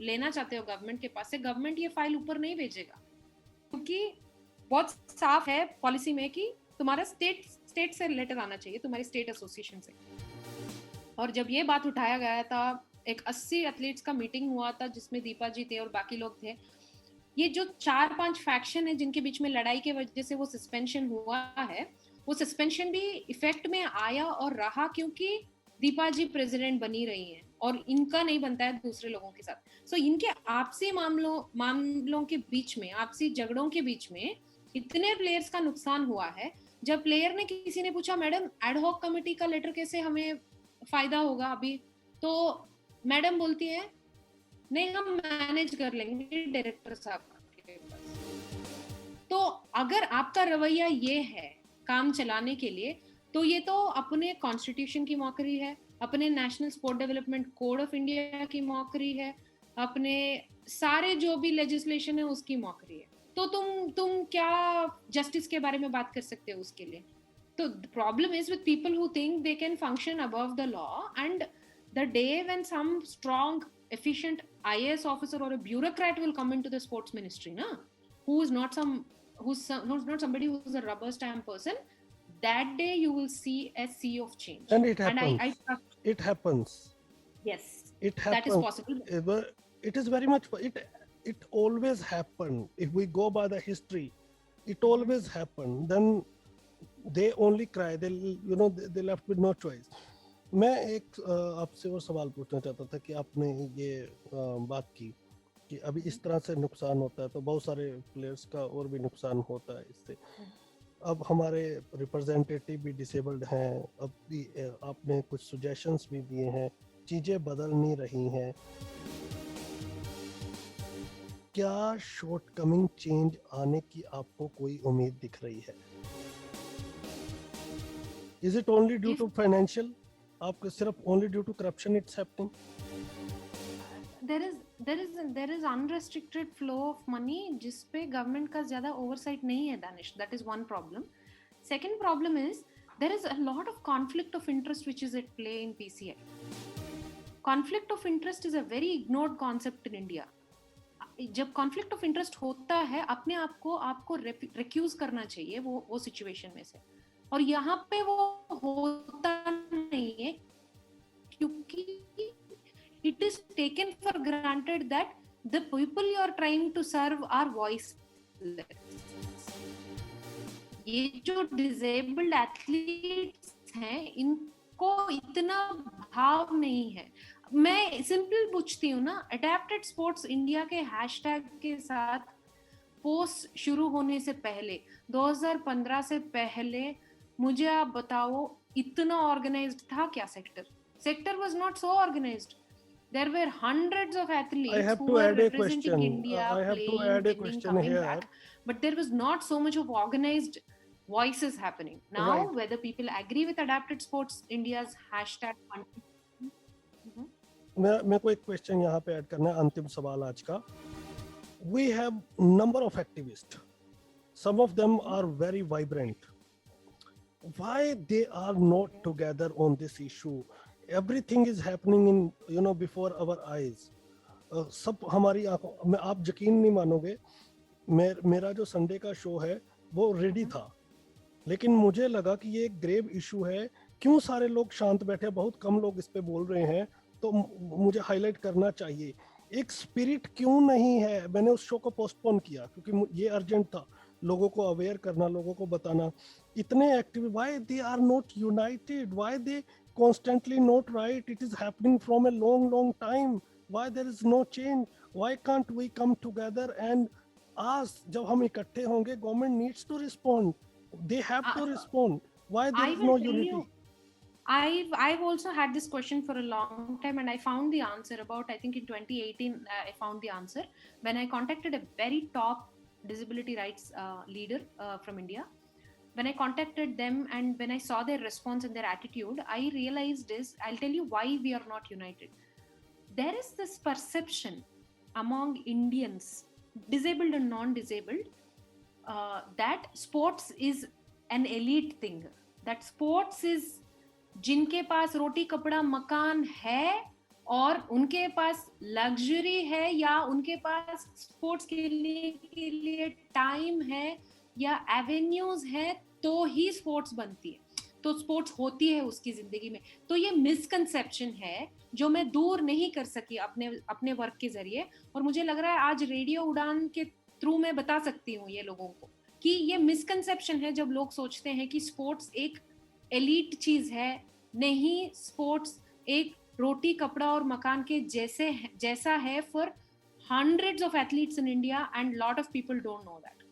लेना चाहते हो गवर्नमेंट के पास से, गवर्नमेंट ये फाइल ऊपर नहीं भेजेगा, क्योंकि बहुत साफ है पॉलिसी में कि तुम्हारा स्टेट से लेटर आना चाहिए, तुम्हारी स्टेट एसोसिएशन से। और जब ये बात उठाया गया था, एक 80 एथलीट्स का मीटिंग हुआ था जिसमें दीपा जी थे और बाकी लोग थे। ये जो 4-5 फैक्शन है जिनके बीच में लड़ाई के वजह से वो सस्पेंशन हुआ है, वो सस्पेंशन भी इफेक्ट में आया और रहा क्योंकि दीपा जी प्रेसिडेंट बनी रही हैं और इनका नहीं बनता है दूसरे लोगों के साथ। सो इनके आपसी मामलों के बीच में, आपसी झगड़ों के बीच में इतने प्लेयर्स का नुकसान हुआ है। जब प्लेयर ने, किसी ने पूछा मैडम एड हॉक कमेटी का लेटर कैसे हमें फायदा होगा अभी, तो मैडम बोलती है नहीं हम मैनेज कर लेंगे डायरेक्टर साहब के पास। तो अगर आपका रवैया ये है काम चलाने के लिए, तो ये तो अपने कॉन्स्टिट्यूशन की मौकरी है, अपने national sport development code of India की मौकरी है, अपने सारे जो भी लेजिस्लेशन है उसकी मौकरी है। तो तुम क्या जस्टिस के बारे में बात कर सकते हो उसके लिए? तो problem is with people who think they can function above the law, and the day when some strong efficient IAS officer or a bureaucrat will come into the sports ministry, who's not somebody who's a rubber stamp person, that day you will see a sea of change. And it happens. It happens. Yes, it happens. That is possible. It is very much, it always happened. If we go by the history, it always happened. Then they only cry, they left with no choice. मैं एक आपसे और सवाल पूछना चाहता था कि आपने ये बात की कि अभी इस तरह से नुकसान होता है, तो बहुत सारे प्लेयर्स का और भी नुकसान होता है इससे। अब हमारे रिप्रेजेंटेटिव भी डिसेबल्ड हैं, अब भी आपने कुछ सजेशंस भी दिए हैं, चीज़ें बदल नहीं रही हैं। क्या शॉर्टकमिंग चेंज आने की आपको कोई उम्मीद दिख रही है? Is it only due to financial? आपको सिर्फ only due to corruption it's happening? There is unrestricted flow of money जिसपे गवर्नमेंट का ज्यादा ओवरसाइट नहीं है, Danish. That is one problem. Second problem is there is a lot of conflict of interest which is at play in PCI. Conflict of interest is a very ignored concept in India. जब conflict of interest होता है, अपने आपको recuse करना चाहिए वो सिचुएशन में से, और यहाँ पे वो होता नहीं है क्योंकि it is taken for granted that the people you are trying to serve are voiceless. ये जो disabled athletes हैं इनको इतना भाव नहीं है. मैं सिंपल पूछती हूँ ना, अडेप्टेड स्पोर्ट्स इंडिया के हैशटैग के साथ पोस्ट शुरू होने से पहले 2015 से पहले मुझे आप बताओ इतना ऑर्गेनाइज्ड था क्या sector was not so organised. There were hundreds of athletes who were representing India playing here, but there was not so much of organized voices happening now. Right. Whether people agree with adapted sports India's hashtag. मैं को एक क्वेश्चन यहाँ पे ऐड करना है, अंतिम सवाल आज का. We have number of activists. Some of them are very vibrant. Why they are not together on this issue? Everything is happening in before our eyes. सब हमारी आंखों में, आप यकीन नहीं मानोगे, मेरा जो संडे का शो है वो रेडी था, लेकिन मुझे लगा कि ये एक ग्रेव इशू है, क्यों सारे लोग शांत बैठे, बहुत कम लोग इस पे बोल रहे हैं, तो मुझे हाईलाइट करना चाहिए. एक स्पिरिट क्यों नहीं है? मैंने उस शो को पोस्टपोन किया क्योंकि ये अर्जेंट था, लोगों को अवेयर करना, लोगों को बताना. इतने active, why they are not united? Why they constantly not right? It is happening from a long time. Why there is no change? Why can't we come together and ask? जब हम इकट्ठे होंगे, government needs to respond. They have to respond. Why there is no unity? I've also had this question for a long time, and I found the answer about, I think in 2018 I found the answer when I contacted a very top disability rights leader from India. When I contacted them and when I saw their response and their attitude, I realized I'll tell you why we are not united. There is this perception among Indians disabled and non-disabled, that sports is an elite thing, that sports is जिनके पास रोटी कपड़ा मकान है और उनके पास लग्जरी है या उनके पास स्पोर्ट्स के लिए टाइम है या एवेन्यूज है, तो ही स्पोर्ट्स बनती है, तो स्पोर्ट्स होती है उसकी जिंदगी में। तो ये मिसकंसेप्शन है जो मैं दूर नहीं कर सकी अपने वर्क के जरिए, और मुझे लग रहा है आज रेडियो उड़ान के थ्रू मैं बता सकती हूँ ये लोगों को कि ये मिसकंसेप्शन है जब लोग सोचते हैं कि स्पोर्ट्स एक एलीट चीज है। नहीं, स्पोर्ट्स एक रोटी कपड़ा और मकान के जैसा है for hundreds of athletes in India and lot of people don't know that।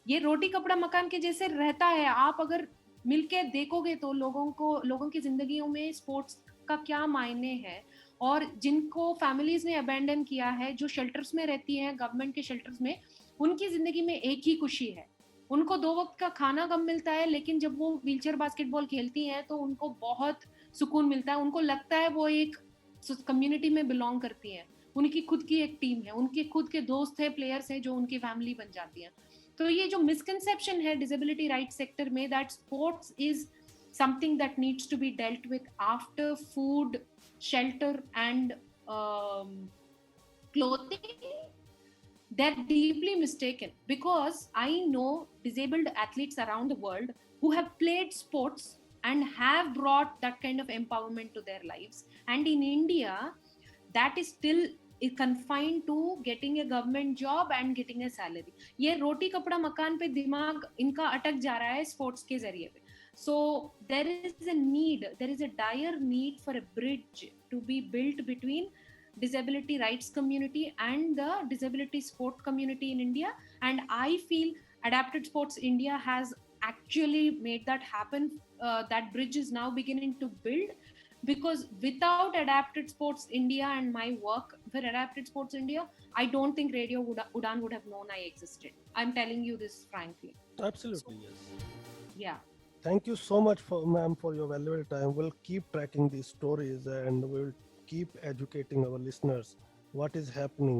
ये रोटी कपड़ा मकान के जैसे रहता है। आप अगर मिलके देखोगे तो लोगों की जिंदगियों में स्पोर्ट्स का क्या मायने है, और जिनको फैमिलीज ने अबैंडन किया है, जो शेल्टर्स में रहती हैं, गवर्नमेंट के शेल्टर्स में, उनकी जिंदगी में एक ही खुशी है, उनको 2 वक्त का खाना कम मिलता है, लेकिन जब वो व्हीलचेयर बास्केटबॉल खेलती हैं तो उनको बहुत सुकून मिलता है, उनको लगता है वो एक कम्युनिटी में बिलोंग करती हैं, उनकी खुद की एक टीम है, उनके खुद के दोस्त है, प्लेयर्स हैं जो उनकी फैमिली बन जाती हैं। तो ये जो मिसकंसेप्शन है डिसेबिलिटी राइट सेक्टर में, that sports is something that needs to be dealt with after food, shelter and clothing, they're deeply mistaken, because I know disabled athletes around the world who have played sports and have brought that kind of empowerment to their lives, and in India that is still confined to getting a government job and getting a salary। ये रोटी कपड़ा मकान पे दिमाग इनका अटक जा रहा है स्पोर्ट्स के जरिए पे। So there is a dire need for a bridge to be built between disability rights community and the disability sport community in India, and I feel Adapted Sports India has actually made that happen। That bridge is now beginning to build, because without Adapted Sports India and my work for Adapted Sports India, I don't think Radio Udan would have known I existed। I'm telling you this frankly। Absolutely, yes। Yeah। Thank you so much, ma'am, for your valuable time. We'll keep tracking these stories and we'll keep educating our listeners what is happening।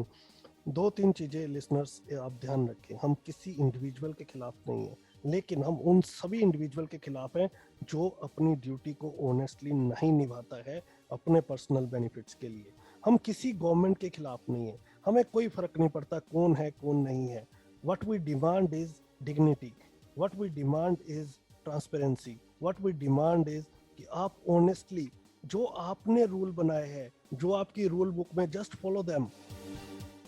2-3 चीजें listeners आप ध्यान रखें, हम किसी इंडिविजुअल के खिलाफ नहीं हैं, लेकिन हम उन सभी इंडिविजुअल के खिलाफ हैं जो अपनी ड्यूटी को ऑनेस्टली नहीं निभाता है अपने पर्सनल बेनिफिट्स के लिए। हम किसी गवर्नमेंट के खिलाफ नहीं है, हमें कोई फर्क नहीं पड़ता कौन है कौन नहीं है। What we demand is dignity, what we demand is transparency, what we demand is कि आप ऑनेस्टली जो आपने रूल बनाए हैं, जो आपकी रूल बुक में, जस्ट फॉलो देम।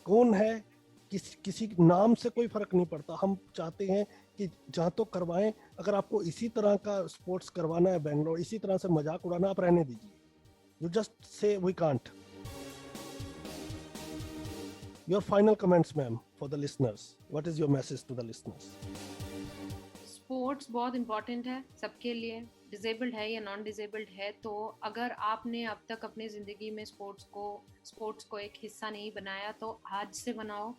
कौन है किसी नाम से कोई फर्क नहीं पड़ता। हम चाहते हैं कि जहाँ तो करवाएं, अगर आपको इसी तरह का स्पोर्ट्स करवाना है बेंगलोर, इसी तरह से मजाक उड़ाना, आप रहने दीजिए। You just say we can't. Your final comments ma'am for the listeners, what is your message to the listeners? Sports बहुत इम्पॉर्टेंट है सबके लिए, डिसेबल्ड है या नॉन डिसेबल्ड है। तो अगर आपने अब तक अपनी ज़िंदगी में स्पोर्ट्स को एक हिस्सा नहीं बनाया तो आज से बनाओ।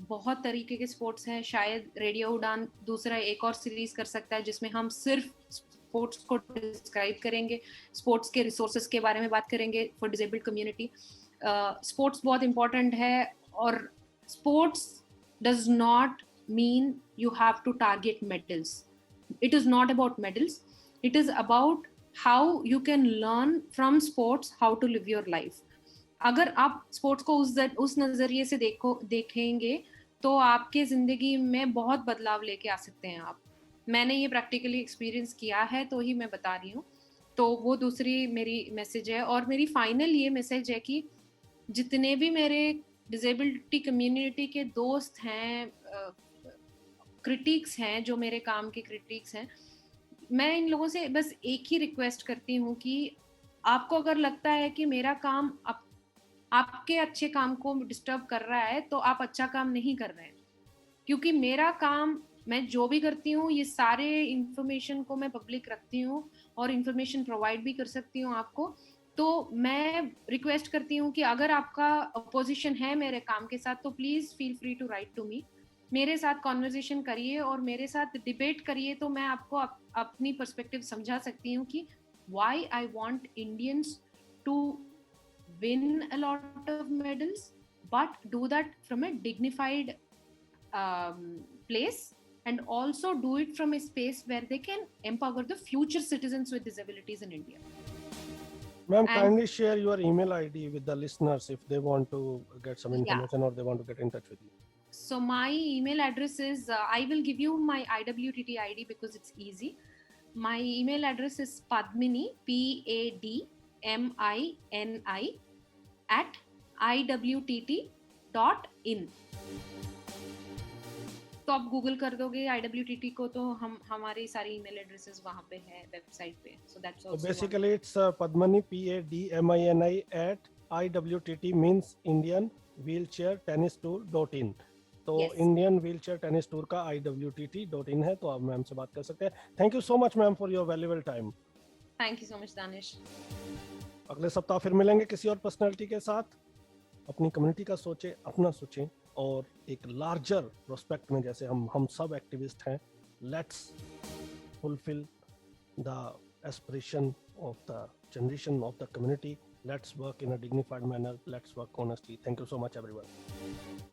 बहुत तरीके के स्पोर्ट्स हैं, शायद रेडियो उड़ान दूसरा एक और सीरीज़ कर सकता है जिसमें हम सिर्फ स्पोर्ट्स को डिस्क्राइब करेंगे, स्पोर्ट्स के रिसोर्सेज के बारे में बात करेंगे फॉर डिसेबल्ड कम्युनिटी। स्पोर्ट्स बहुत इम्पॉर्टेंट है, और sports does not mean you have to target medals। It is not about medals, it is about how you can learn from sports how to live your life। अगर आप स्पोर्ट्स को उस नजरिए से देखेंगे तो आपके जिंदगी में बहुत बदलाव लेके आ सकते हैं आप। मैंने ये प्रैक्टिकली एक्सपीरियंस किया है तो ही मैं बता रही हूँ। तो वो दूसरी मेरी मैसेज है, और मेरी फाइनल ये मैसेज है कि जितने भी मेरे डिसेबिलिटी कम्युनिटी के दोस्त हैं, क्रिटिक्स हैं, जो मेरे काम के क्रिटिक्स हैं, मैं इन लोगों से बस एक ही रिक्वेस्ट करती हूँ कि आपको अगर लगता है कि मेरा काम आपके अच्छे काम को डिस्टर्ब कर रहा है तो आप अच्छा काम नहीं कर रहे हैं, क्योंकि मेरा काम, मैं जो भी करती हूँ, ये सारे इंफॉर्मेशन को मैं पब्लिक रखती हूँ और इंफॉर्मेशन प्रोवाइड भी कर सकती हूँ आपको। तो मैं रिक्वेस्ट करती हूँ कि अगर आपका अपोजिशन है मेरे काम के साथ तो please feel free to write to me, मेरे साथ कॉन्वर्जेशन करिए और मेरे साथ डिबेट करिए, तो मैं आपको अपनी पर्सपेक्टिव समझा सकती हूँ कि why I want Indians to win a lot of medals, but do that from a dignified place, and also do it from a space where they can empower the future citizens with disabilities in India. Ma'am, And- kindly share your email ID with the listeners if they want to get some Yeah. information or they want to get in touch with you. So my email address is, I will give you my IWTT ID because it's easy. My email address is Padmini, PADMINI at iwtt.in. तो आप गूगल कर दोगे IWTT को तो हम हमारी सारी ईमेल एड्रेसेस वहां पे है वेबसाइट पे. So that's So also basically it's Padmani, PADMINI at IWTT means Indian Wheelchair Tennis Tour.in. तो Yes. Indian wheelchair tennis tour का IWTT.in है, तो आप मैम से बात कर सकते हैं. Thank you so much ma'am for your valuable time. Thank you so much, Danish. अगले सप्ताह फिर मिलेंगे किसी और पर्सनालिटी के साथ. अपनी कम्युनिटी का सोचें, अपना सोचें और एक लार्जर प्रोस्पेक्ट में जैसे हम सब एक्टिविस्ट हैं. Let's fulfil the aspiration of the generation of the community. Let's work in a dignified manner. Let's work honestly. Thank you so much, everyone.